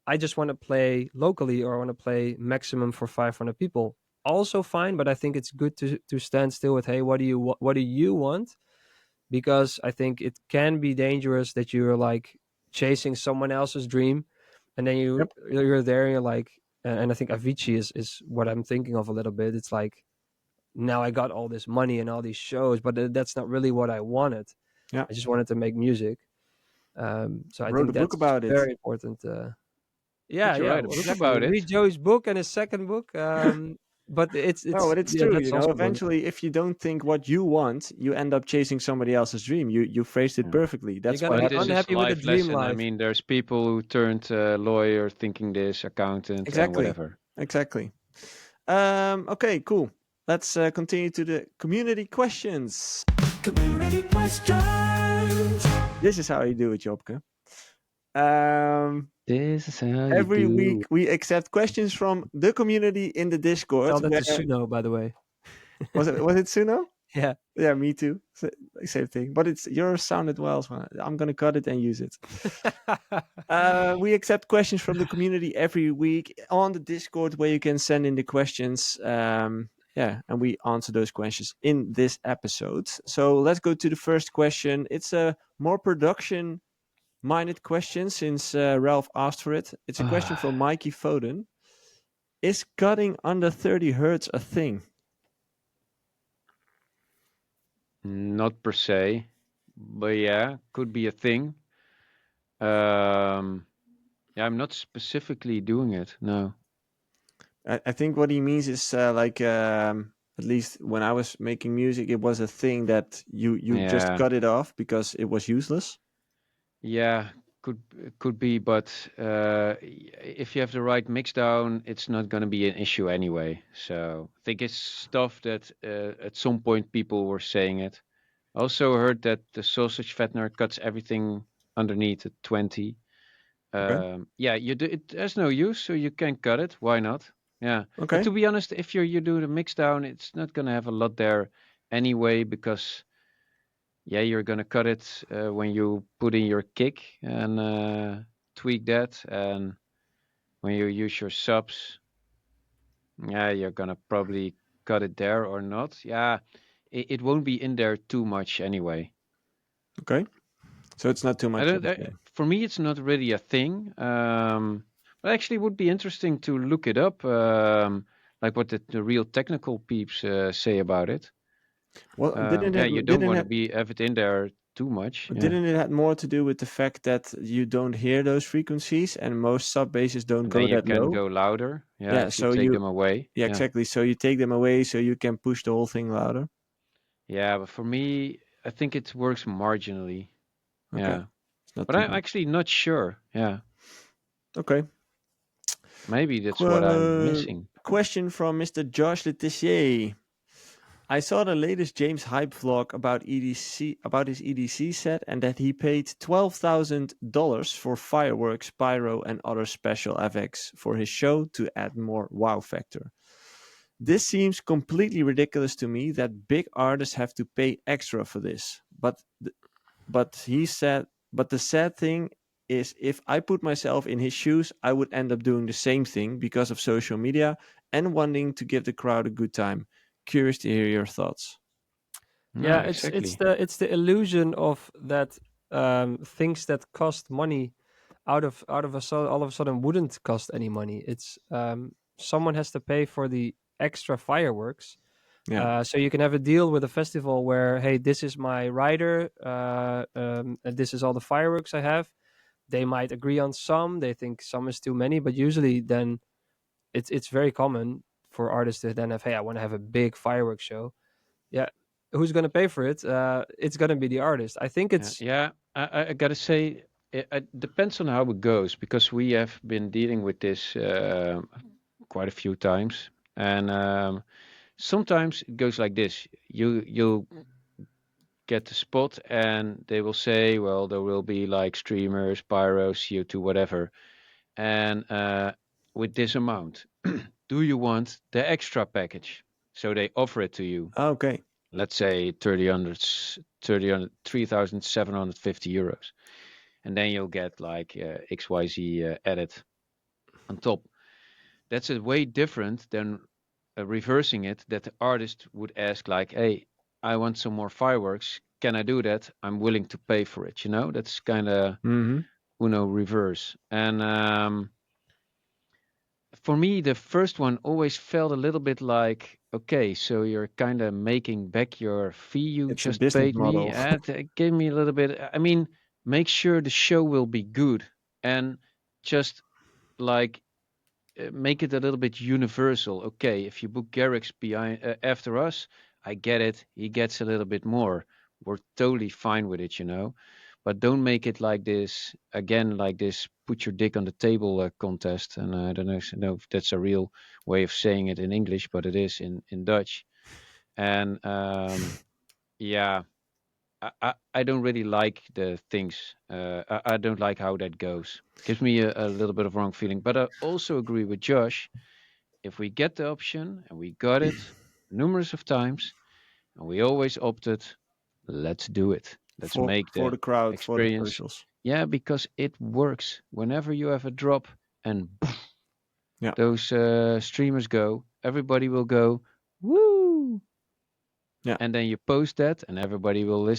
I just want to play locally, or I want to play maximum for 500 people. Also fine, but I think it's good to stand still with, hey, what do you want? Because I think it can be dangerous that you're like chasing someone else's dream, and then yep, you're there and you're like, and I think Avicii is what I'm thinking of a little bit. It's like, now I got all this money and all these shows, but that's not really what I wanted. yeah. I just wanted to make music. So I I wrote think a book that's about it. very important. Did Yeah, you yeah, write a well, book exactly. about it? Read Joey's book and his second book. But No, it's but it's yeah, true. that's You know, also important. eventually, if you don't think what you want, you end up chasing somebody else's dream. You phrased it Yeah. perfectly. You're That's what gonna But be this happened. is unhappy with the life dream lesson. I life. mean, there's people who turned lawyer thinking this, accountant, and Exactly, whatever. exactly. Okay, cool. Let's continue to the community questions. Community questions. This is how you do it, Jobke. Um, This is how you every do. week we accept questions from the community in the Discord. Tell that to Where Suno, by the way. was it Suno? Yeah. Yeah, me too. Same thing. But it's yours sounded well. So I'm gonna cut it and use it. We accept questions from the community every week on the Discord, where you can send in the questions. Yeah, and we answer those questions in this episode. So let's go to the first question. It's a more production minded question since Ralph asked for it. It's a question from Mikey Foden. Is cutting under 30 hertz a thing? Not per se, but yeah, could be a thing. Um, yeah, I'm not specifically doing it. No. I think what he means is at least when I was making music, it was a thing that you just Yeah, cut it off because it was useless. yeah, could be, but if you have the right mix down, it's not going to be an issue anyway. So I think it's stuff that at some point people were saying it. I also heard that the sausage fattener cuts everything underneath at 20. Okay. Yeah, it has no use, so you can cut it. Why not? Yeah, but Okay. to be honest, if you do the mix down, it's not going to have a lot there anyway, because yeah, you're gonna cut it when you put in your kick and tweak that, and when you use your subs, yeah, you're gonna probably cut it there or not. Yeah, it won't be in there too much anyway. Okay. So it's not too I much of don't. a thing. For me, it's not really a thing. But actually, it would be interesting to look it up, like what the real technical peeps say about it. Well, Yeah, you don't want to be have it in there too much. Yeah. didn't it have more to do with the fact that you don't hear those frequencies and most sub basses don't And go then you that can low? go louder. Yeah, Yeah, if you so take you them away. yeah, Yeah. exactly. So you take them away so you can push the whole thing louder. Yeah, but for me, I think it works marginally. Okay. Yeah. It's not But too I'm bad. actually not sure. Yeah. Okay. Maybe that's what I'm missing. Question from Mr. Josh Letizier. I saw the latest James Hype vlog about his EDC set, and that he paid $12,000 for fireworks, pyro, and other special effects for his show to add more wow factor. This seems completely ridiculous to me that big artists have to pay extra for this. But the sad thing is, if I put myself in his shoes, I would end up doing the same thing because of social media and wanting to give the crowd a good time. Curious to hear your thoughts. Yeah, No, exactly. it's the illusion of that things that cost money all of a sudden wouldn't cost any money. It's someone has to pay for the extra fireworks. Yeah. So you can have a deal with a festival where, hey, this is my rider, and this is all the fireworks I have. They might agree on some. They think some is too many, but usually then it's very common for artists to then have, hey, I want to have a big fireworks show. Yeah, who's going to pay for it? It's going to be the artist. I think it's Yeah. I gotta say, it depends on how it goes, because we have been dealing with this quite a few times, and sometimes it goes like this: you get the spot, and they will say, well, there will be like streamers, pyro, CO2, whatever, and with this amount, do you want the extra package? So they offer it to you. Okay. Let's say 3,750 euros. And then you'll get like XYZ edit on top. That's a way different than reversing it, that the artist would ask, like, hey, I want some more fireworks. Can I do that? I'm willing to pay for it. That's kind of Mm-hmm. reverse. And for me, the first one always felt a little bit like, okay, so you're kind of making back your fee you It's a just business paid me, model. and give me a little bit. I mean, make sure the show will be good, and just like make it a little bit universal. Okay, if you book Garrix behind after us, I get it. He gets a little bit more. We're totally fine with it. But don't make it like this again, like this. Put your dick on the table contest. And I don't know if that's a real way of saying it in English, but it is in Dutch. And yeah, I don't really like the things. I don't like how that goes. Gives me a little bit of wrong feeling. But I also agree with Josh. If we get the option, and we got it numerous of times, and we always opted, let's do it. Let's make For the the crowd, for the experience. socials. Yeah, because it works. Whenever you have a drop and Yeah. those streamers go, everybody will go, woo! Yeah. And then you post that, and everybody will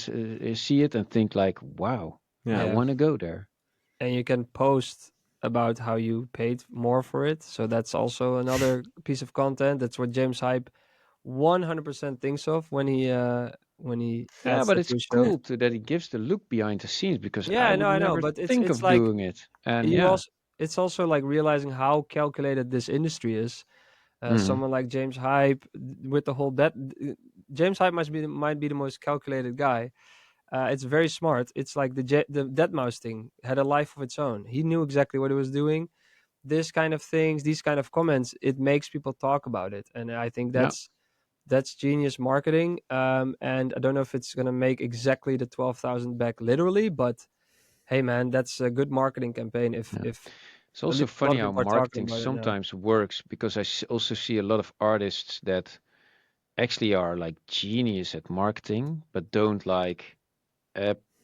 see it and think like, wow, Yeah. I yeah, want to go there. and you can post about how you paid more for it. So that's also another piece of content. That's what James Hype 100% thinks of when he Yeah, adds but that it's to his show. cool that he gives the look behind the scenes, because Yeah, I would I know, never but think it's of like doing it. And you yeah. also it's also like realizing how calculated this industry is. Mhm. Someone like James Hype with the whole that James Hype might be the most calculated guy. It's very smart. It's like the deadmau5 thing had a life of its own. He knew exactly what he was doing. This kind of things, these kind of comments, it makes people talk about it, and I think Yeah. that's genius marketing. And I don't know if it's gonna make exactly the 12,000 back literally, but hey, man, that's a good marketing campaign. Yeah. If It's at also least a lot funny of how people are talking marketing about it now. sometimes works, because I also see a lot of artists that actually are like genius at marketing, but don't like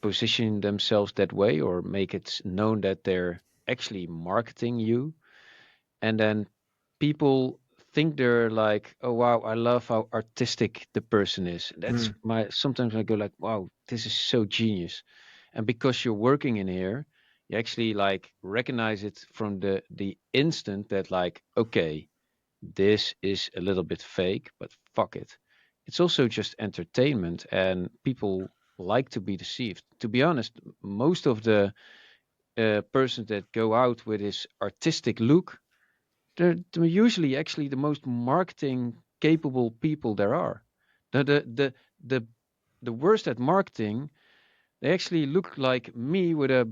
position themselves that way or make it known that they're actually marketing you. And then people think they're like, oh wow, I love how artistic the person is. That's Mm. my, sometimes I go like, wow, this is so genius. And because you're working in here, you actually like recognize it from the instant that like, okay, this is a little bit fake, but fuck it. It's also just entertainment, and people like to be deceived. To be honest, most of the persons that go out with this artistic look, they're usually actually the most marketing capable people there are. The the worst at marketing, they actually look like me with a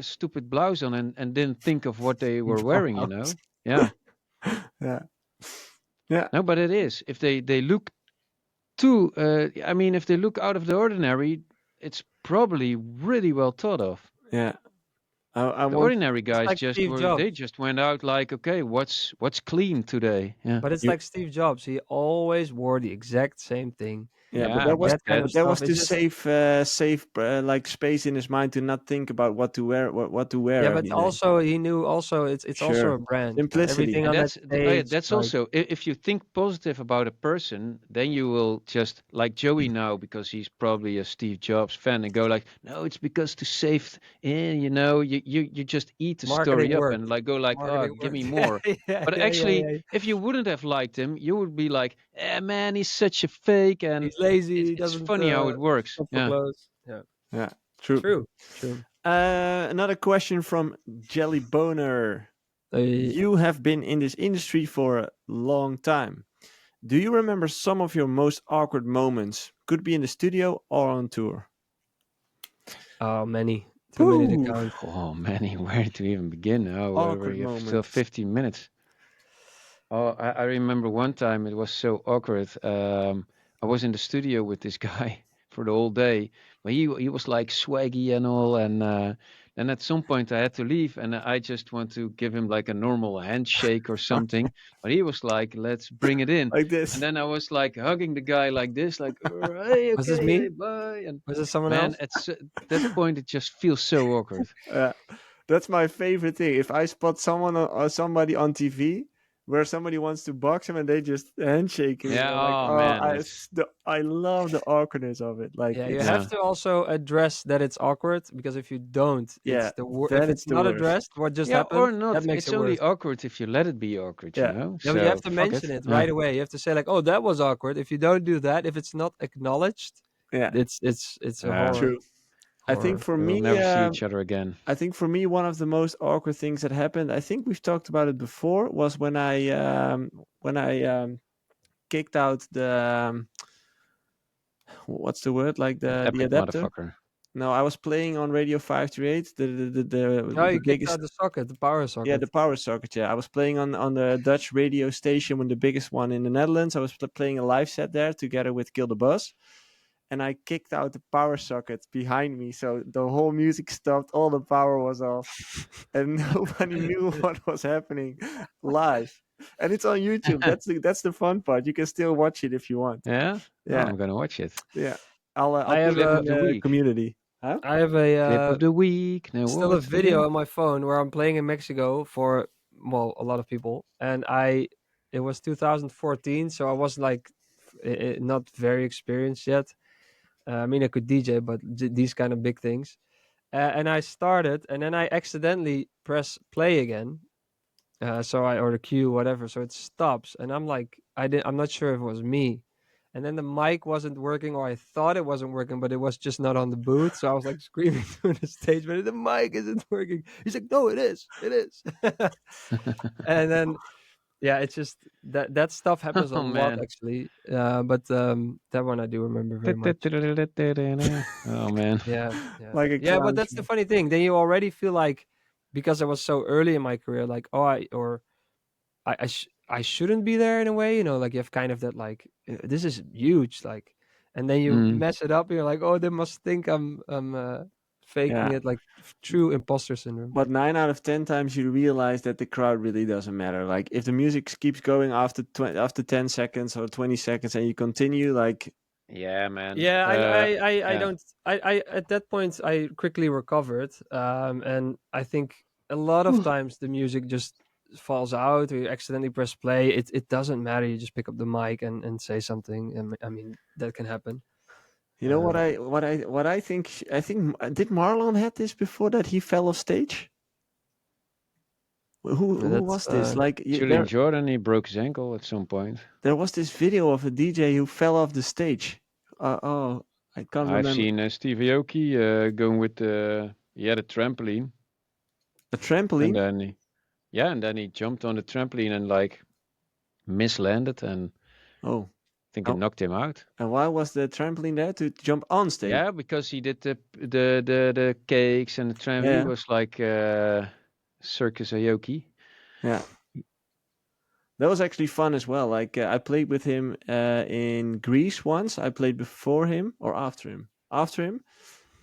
stupid blouse on, and didn't think of what they were wearing, you know? Yeah. Yeah. Yeah. No, but it is. If they look too, I mean, if they look out of the ordinary, it's probably really well thought of. Yeah. I The want ordinary It's guys like just Steve were, they Jobs. just went out like, okay, what's clean today? Yeah. But it's you. like Steve Jobs. He always wore the exact same thing. Yeah, but Yeah, that was but That kind of that stuff. was It's to just save like space in his mind to not think about what to wear, what to wear yeah, but every day. also he knew also it's also Sure, a brand. simplicity. Everything and on that stage, that's like also, if you think positive about a person, then you will just like Joey now, because he's probably a Steve Jobs fan, and go like, no, it's because to save, you know, you just eat the marketing story up worked. and like go like, oh, Marketing give me worked. more. Yeah, yeah, But yeah, yeah, actually, yeah. if you wouldn't have liked him, you would be like, eh, man, he's such a fake. And He's lazy. He it's doesn't funny how it works. shop for Yeah. clothes. Yeah, Yeah, true. true, true. Another question from Jelly Boner. Uh, You have been in this industry for a long time. Do you remember some of your most awkward moments? Could be in the studio or on tour. oh, many, too many to Woo! count. Oh man, where to even begin now? Awkward We have still moments. 15 minutes. Oh, I remember one time it was so awkward. I was in the studio with this guy for the whole day, but he was like swaggy and all, and then at some point I had to leave, and I just want to give him like a normal handshake or something, but he was like, "Let's bring it in," Like and this. then I was like hugging the guy like this, like, "Hey, Was this okay, hey, me? bye," and Was this someone man, else? that point it just feels so awkward. Uh, that's my favorite thing. If I spot someone or somebody on TV where somebody wants to box him and they just handshake him, Yeah, I'm like, oh oh, man, that's I love the awkwardness of it. Like Yeah, you it's have yeah. to also address that it's awkward because if you don't, yeah, it's the if then it's it's the not worst. addressed, what just Yeah, happened, or that not. makes It's it only worse. awkward if you let it be awkward, you Yeah, know? Yeah, but you have So to fuck mention it. it Yeah. right away. You have to say like, "Oh, that was awkward." If you don't do that, if it's not acknowledged, yeah, it's a Yeah. horror true. I think horror. for We will me, never see each other again. I think for me, one of the most awkward things that happened, I think we've talked about it before, was when I kicked out the what's the word, like the Epic adapter. motherfucker. No, I was playing on Radio 538, No, the you kicked biggest, out the socket, the power yeah, socket. the power socket. Yeah, I was playing on the Dutch radio station, when the biggest one in the Netherlands. I was playing a live set there together with Kill the Buzz, and I kicked out the power socket behind me, so the whole music stopped, all the power was off, and nobody knew what was happening live. And it's on YouTube. That's the fun part. You can still watch it if you want. Yeah? Oh, Yeah, I'm gonna watch it. yeah. I I'll have put it Clip a in of the the week. community. Huh? I have a Clip of the week. No, still a what video again? on my phone where I'm playing in Mexico for well a lot of people, and it was 2014, so I was like not very experienced yet. I mean, I could DJ, but these kind of big things. And I started, and then I accidentally press play again. So I or the cue, whatever. So it stops, and I'm like, I'm not sure if it was me. And then the mic wasn't working, or I thought it wasn't working, but it was just not on the booth. So I was like screaming to the stage, but the mic isn't working. He's like, no, it is, it is. And then Yeah, it's just that stuff happens a Oh lot man. actually. But that one I do remember very much. Oh man. Yeah. Like a Yeah, but clown that's the show. funny thing. Then you already feel like, because I was so early in my career, like, oh, I shouldn't be there in a way, like you have kind of that, like, this is huge, like, and then you Mm. mess it up. You're like, oh, they must think I'm faking Yeah. it, like true imposter syndrome. But 9 out of 10 times you realize that the crowd really doesn't matter. Like if the music keeps going after 10 seconds or 20 seconds, and you continue, like Yeah, man. Yeah, I Yeah. don't. I at that point I quickly recovered, and I think a lot of times the music just falls out, or you accidentally press play. It doesn't matter. You just pick up the mic and say something, and I mean that can happen. you know what Um, I think. I think did Marlon had this before that he fell off stage. Who that's was this? Like Julian Jordan, he broke his ankle at some point. there was this video of a DJ who fell off the stage. Oh, I can't I've remember. seen Steve Aoki going with he had a trampoline, A and trampoline. then he jumped on the trampoline and like mislanded, and Oh, I think it oh, knocked him out. and why was the trampoline there to jump on stage? Yeah, because he did the cakes and the tram. He Yeah, was like Circus Aoki. yeah. That was actually fun as well. Like I played with him in Greece once. I played before him or after him. After him,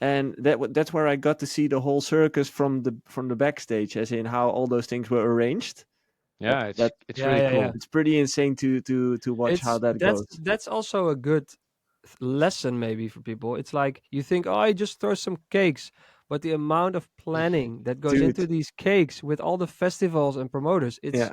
and that's where I got to see the whole circus from the backstage, as in how all those things were arranged. Yeah, That it's yeah, really yeah, yeah. cool. it's pretty insane to watch how It's that that's goes. that's also a good lesson maybe for people. It's like you think, oh, I just throw some cakes, but the amount of planning that goes Dude, into these cakes with all the festivals and promoters, yeah, it's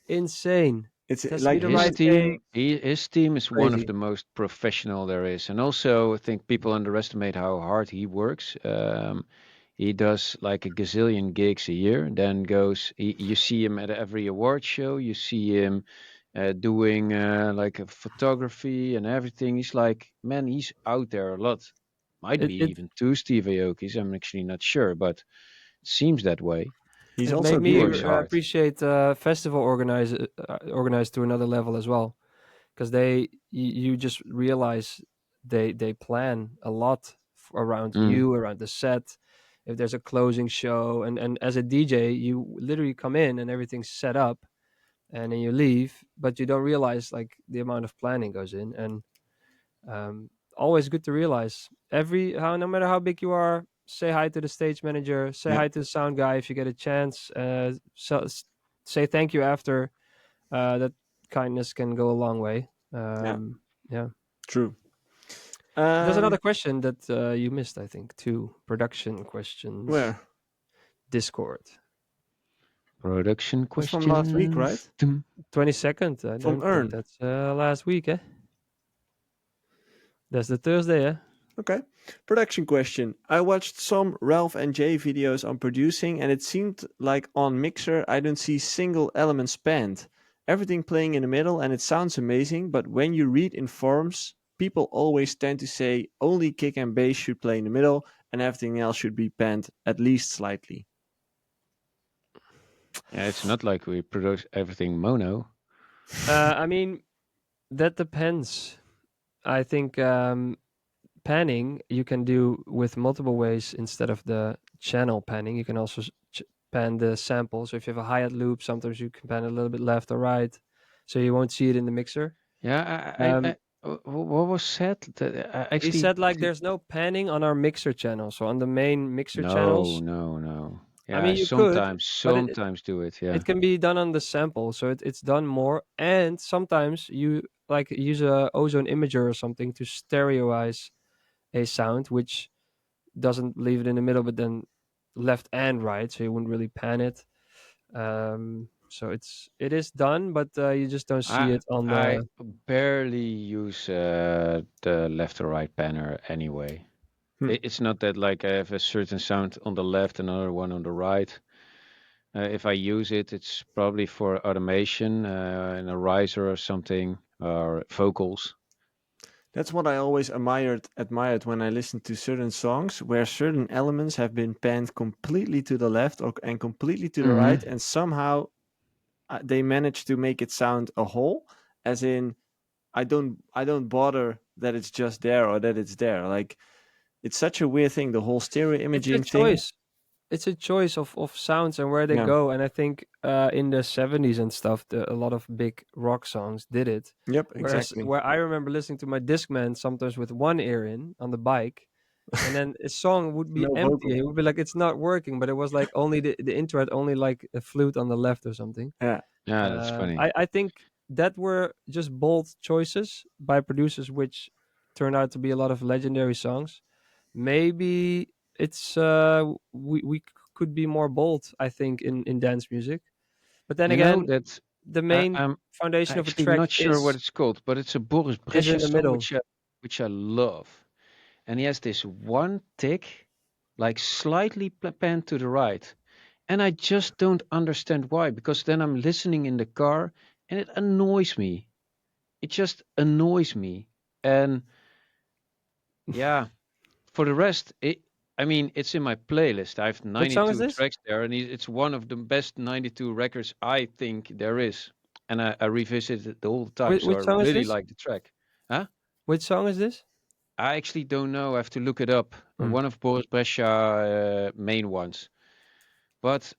insane. it's It has to be like the His right team, cake. his team is one of Crazy. the most professional there is, and also I think people underestimate how hard he works. He does like a gazillion gigs a year, then you see him at every award show. You see him doing like a photography and everything. He's like, man, he's out there a lot. Might It be it even two Steve Aokis. I'm actually not sure, but it seems that way. he's it also made He me doing works hard. appreciate festival organized to another level as well, because you just realize they plan a lot around Mm. you, around the set. If there's a closing show, and as a DJ, you literally come in and everything's set up, and then you leave, but you don't realize like the amount of planning goes in. And always good to realize, no matter how big you are, say hi to the stage manager, say yeah hi to the sound guy if you get a chance, say thank you after. That kindness can go a long way. yeah Yeah. true. There's Um, another question that you missed, I think. Two production questions. where Discord. Production was from last week, questions. right? 22nd. I From don't think Earn. that's last week, eh? That's the Thursday, eh? Okay. Production question. I watched some Ralph and Jay videos on producing, and it seemed like on Mixer I don't see single elements panned. Everything playing in the middle, and it sounds amazing, but when you read in forums, people always tend to say only kick and bass should play in the middle, and everything else should be panned at least slightly. Yeah, it's not like we produce everything mono. I mean, that depends. I think panning you can do with multiple ways instead of the channel panning. You can also pan the sample. So if you have a hi-hat loop, sometimes you can pan a little bit left or right, so you won't see it in the mixer. Yeah, Um, what was said? I he actually said like there's no panning on our mixer channel. So on the main mixer no, channels, no, no. I Yeah, mean you could, but sometimes do it. Yeah. it can be done on the sample, so it's done more. And sometimes you like use a ozone imager or something to stereoize a sound, which doesn't leave it in the middle, but then left and right, so you wouldn't really pan it. So it is done, but you just don't see I it on I the. barely use the left or right panner anyway. Hmm. It's not that like I have a certain sound on the left, another one on the right. If I use it, it's probably for automation in a riser or something, or vocals. That's what I always admired when I listened to certain songs where certain elements have been panned completely to the left and completely to the Hmm. right, and somehow they managed to make it sound a whole, as in I don't bother that it's just there or that it's there. Like it's such a weird thing, the whole stereo It's a imaging thing. choice. It's a choice of sounds and where they Yeah. go. And I think in the 70s and stuff, a lot of big rock songs did it. Yep, Whereas exactly. where I remember listening to my Discman sometimes with one ear in on the bike, and then a song would be No empty. vocal. It would be like it's not working, but it was like only the intro had only like a flute on the left or something. Yeah. Yeah, that's funny. I think that were just bold choices by producers, which turned out to be a lot of legendary songs. Maybe it's we could be more bold, I think, in dance music. But then You know again, that the main I'm foundation of a actually track not sure what it's called, but it's a Boris is Brejcha in the song middle. which I love, and he has this one tick, like slightly panned to the right, and I just don't understand why. Because then I'm listening in the car, and it annoys me. It just annoys me, and yeah. For the rest, I mean, it's in my playlist. I have Which song is 92 this? tracks there, and it's one of the best 92 records I think there is. And I revisit it all the time, so I Which song is really this? like the track. Huh? Which song is this? I actually don't know. I have to look it up. Hmm. One of Boris Brejcha main ones. But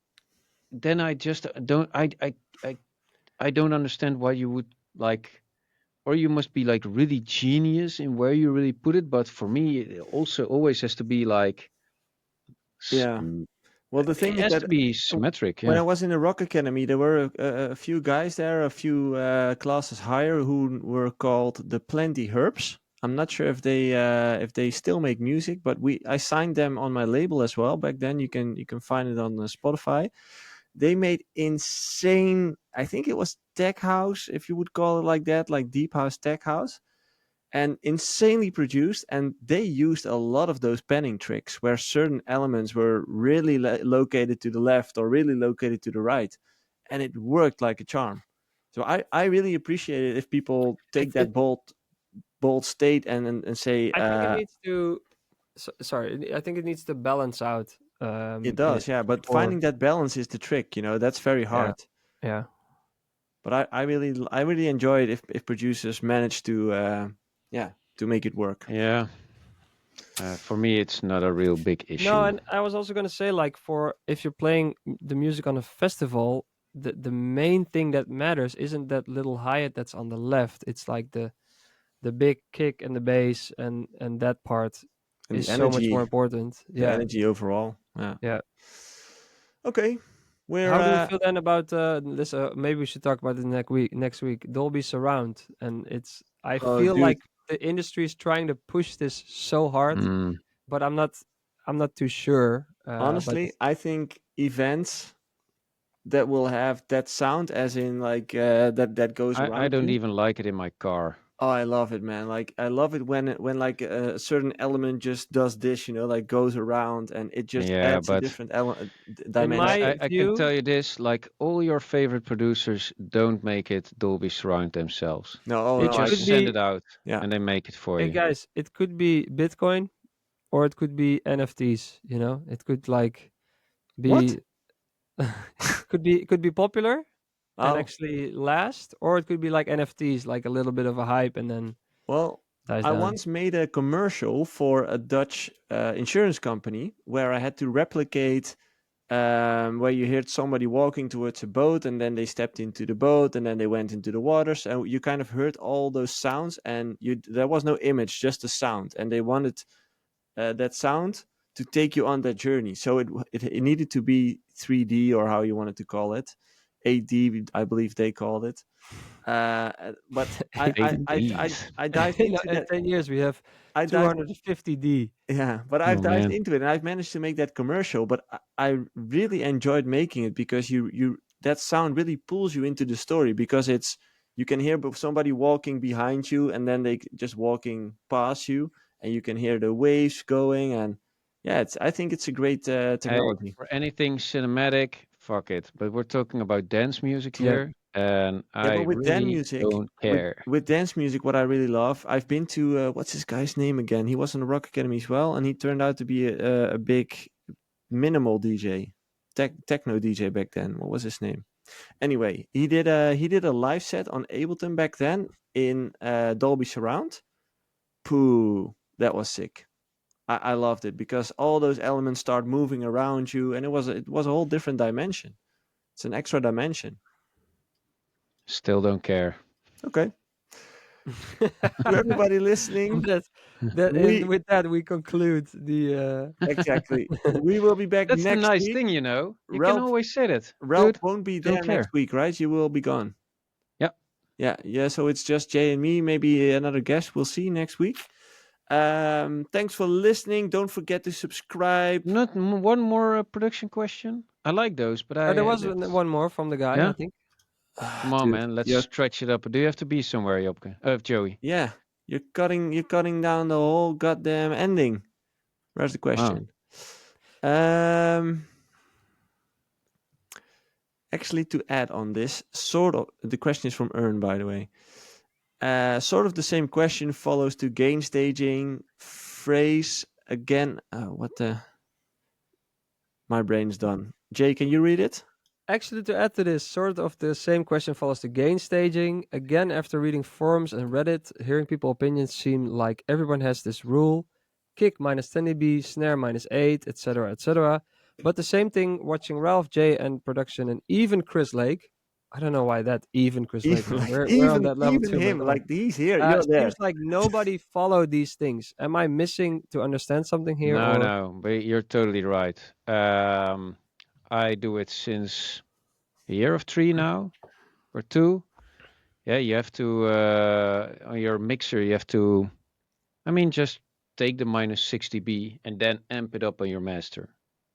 then I just don't. I don't understand why you would like, or you must be like really genius in where you really put it. But for me, it also always has to be like Yeah. Well, the thing it is has that to be symmetric, when yeah. I was in the Rock Academy, there were a few guys there, a few classes higher, who were called the Plenty Herbs. I'm not sure if they still make music, but I signed them on my label as well back then. You can find it on Spotify. They made insane. I think it was tech house, if you would call it like that, like deep house tech house, and insanely produced. And they used a lot of those panning tricks where certain elements were really located to the left or really located to the right, and it worked like a charm. So I really appreciate it if people take It that bold state and say I think it needs to. Sorry, I think it needs to balance out. it does, yeah. But Before, finding that balance is the trick, that's very yeah, hard. yeah. But I really enjoy it if producers manage to to make it work. Yeah. For me, it's not a real big No, issue. and I was also gonna say, like, for if you're playing the music on a festival, the main thing that matters isn't that little hi-hat that's on the left. It's like the big kick and the bass and that part And is the so much more energy, important. the Yeah, energy overall. Yeah. yeah. Okay. We're How do you feel then about this? Maybe we should talk about it next week. Next week, Dolby Surround, and it's. I oh feel dude, like the industry is trying to push this so hard, Mm. but I'm not. I'm not too sure. But honestly, I think events that will have that sound, as in like that goes I around don't you. even like it in my car. Oh, I love it, man. Like I love it when like a certain element just does this, like goes around, and it just Yeah, adds a but different in dimension. my I can view, tell you this, like all your favorite producers don't make it Dolby Surround themselves. No, oh They it no, I just could can. send it be. out Yeah. and they make it for Hey you. guys, it could be Bitcoin, or it could be NFTs. It could like What? be. Could be popular and Oh, actually last, or it could be like NFTs, like a little bit of a hype and then well, dies I down. once made a commercial for a Dutch insurance company where I had to replicate where you heard somebody walking towards a boat, and then they stepped into the boat, and then they went into the waters, and you kind of heard all those sounds, and there was no image, just the sound, and they wanted that sound to take you on that journey. So it needed to be 3D, or how you wanted to call it, 8D, I believe they called it. But I I, AD. I I ADs. I dived into In that. 10 years we have I dived 250D. Yeah, but Oh I've dived man. into it, and I've managed to make that commercial. But I really enjoyed making it because you that sound really pulls you into the story, because you can hear somebody walking behind you, and then they just walking past you, and you can hear the waves going, and yeah, I think it's a great Hey, technology. for anything cinematic, fuck it. But we're talking about dance music Yeah. here, and Yeah, I but with dance really music, don't with care. with dance music, what I really love, I've been to what's this guy's name again? He was in the Rock Academy as well, and he turned out to be a big minimal DJ, techno DJ back then. What was his name? Anyway, he did a live set on Ableton back then in Dolby Surround. Pooh, that was sick. I loved it because all those elements start moving around you, and it was a whole different dimension. It's an extra dimension. Still don't care. Okay. To everybody listening, And with that, we conclude the. exactly. We will be back That's the next nice week. thing, you know. You can Ralph- always say that. Ralph Dude, won't be don't there care. next week, right? You will be gone. Yeah. Yeah. So it's just Jay and me, maybe another guest. We'll see next week. Thanks for listening. Don't forget to subscribe. Not one more production question. I like those, but There was one more from the guy, Yeah? I think. Come on, Dude, man. Let's you're- stretch it up. Do you have to be somewhere, Jobke? Joey. Yeah, you're cutting down the whole goddamn ending. Where's the question? Actually, to add on this, the question is from Ern, by the way. Sort of the same question follows to gain staging. Phrase again. My brain's done. Jay, can you read it? Actually, to add to this, sort of the same question follows the gain staging. Again, after reading forums and Reddit, hearing people's opinions seem like everyone has this rule. Kick minus 10 dB, snare minus 8, etc., etc. But the same thing watching Ralph, Jay, and production, and even Chris Lake. I don't know why that even Chris Lake. We're on that level even too. him, man. like he's here. You're there. Seems like nobody followed these things. Am I missing to understand something here? No, but you're totally right. I do it since a year of 3 now, or 2. Yeah, you have to, on your mixer, you have to, just take the minus 6 dB and then amp it up on your master.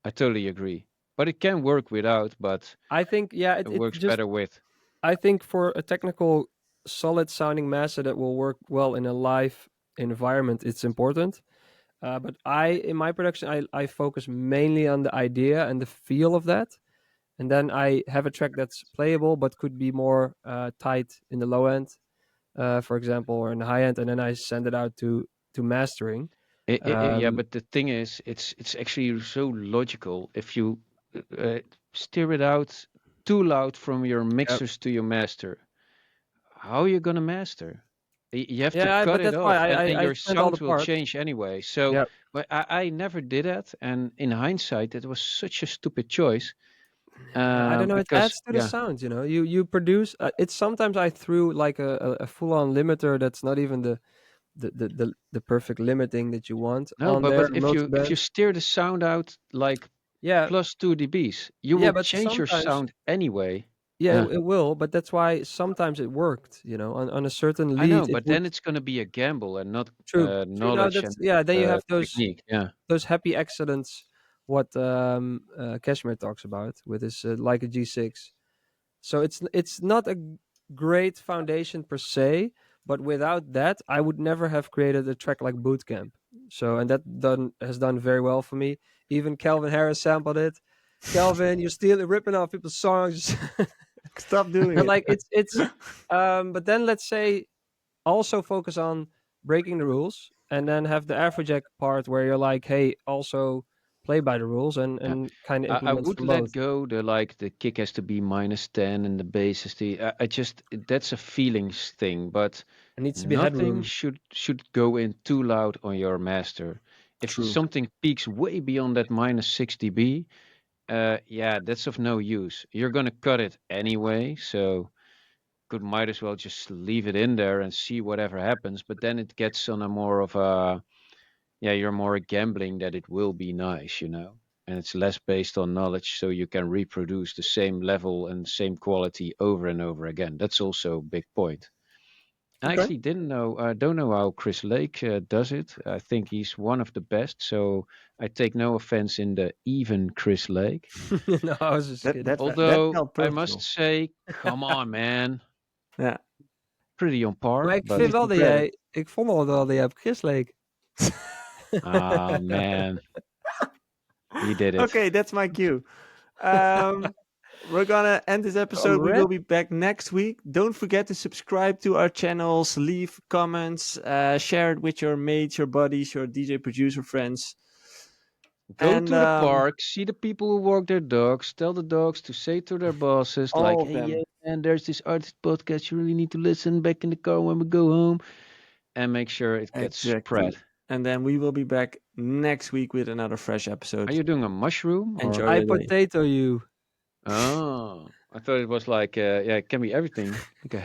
I totally agree. But it can work without, but I think, yeah, it works better with. I think for a technical, solid sounding master that will work well in a live environment, it's important. But in my production, I focus mainly on the idea and the feel of that. And then I have a track that's playable, but could be more tight in the low end, for example, or in the high end. And then I send it out to mastering. Yeah, but the thing is, it's actually so logical. If you steer it out too loud from your mixers to your master, how are you gonna master? You have to Yeah, cut but it that's off, why and I your send all the sound will parts. change anyway. So, Yep. but I never did that, and in hindsight, it was such a stupid choice. I don't know. It Because adds to the sound, you know. You produce. It's sometimes I threw like a full on limiter that's not even the perfect limiting that you want no, on but there. if Most you bands. steer the sound out like Yeah, plus 2 dBs, you yeah, will but change your sometimes sound anyway. yeah, Yeah. it will. But that's why sometimes it worked, you know, on a certain I know, lead. It but would then it's going to be a gamble and not true. True. No, knowledge that's and yeah. Then you have technique. Yeah. those happy accidents. What Kashmir talks about with his like a G6. So it's not a great foundation per se, but without that, I would never have created a track like Bootcamp. So and that has done very well for me. Even Calvin Harris sampled it. Calvin, you're ripping off people's songs. Stop doing But it. like it's but then let's say also focus on breaking the rules and then have the Afrojack part where you're like, hey, also play by the rules Yeah. and kind of I implement would from let both. go the kick has to be minus 10 and the bass is I just that's a feelings thing, but It needs to be nothing headroom. should go in too loud on your master. If True. something peaks way beyond that minus 6 dB, yeah, that's of no use. You're gonna cut it anyway, so might as well just leave it in there and see whatever happens. But then it gets on a more of a you're more gambling that it will be nice, and it's less based on knowledge, so you can reproduce the same level and same quality over and over again. That's also a big point. I Okay. actually don't know how Chris Lake does it. I think he's one of the best, so I take no offense in the even Chris Lake. No, I was just kidding. That Although felt I personal. must say, come on, man, Yeah. pretty on par. Maar ik But vind wel dat credit. jij... Ik vond wel dat jij op Chris leek. ah man, he did it. Okay, that's my cue. We're gonna end this episode. We will be back next week. Don't forget to subscribe to our channels, leave comments, share it with your mates, your buddies, your DJ producer friends. Go And to the park, see the people who walk their dogs, tell the dogs to say to their bosses, all like, of hey, them. yeah, man, there's this artist podcast. You really need to listen back in the car when we go home, and make sure it gets spread. And then we will be back next week with another fresh episode. Are you doing a mushroom? Or? Enjoy I your day. potato you. Oh, I thought it was like, yeah, it can be everything. Okay.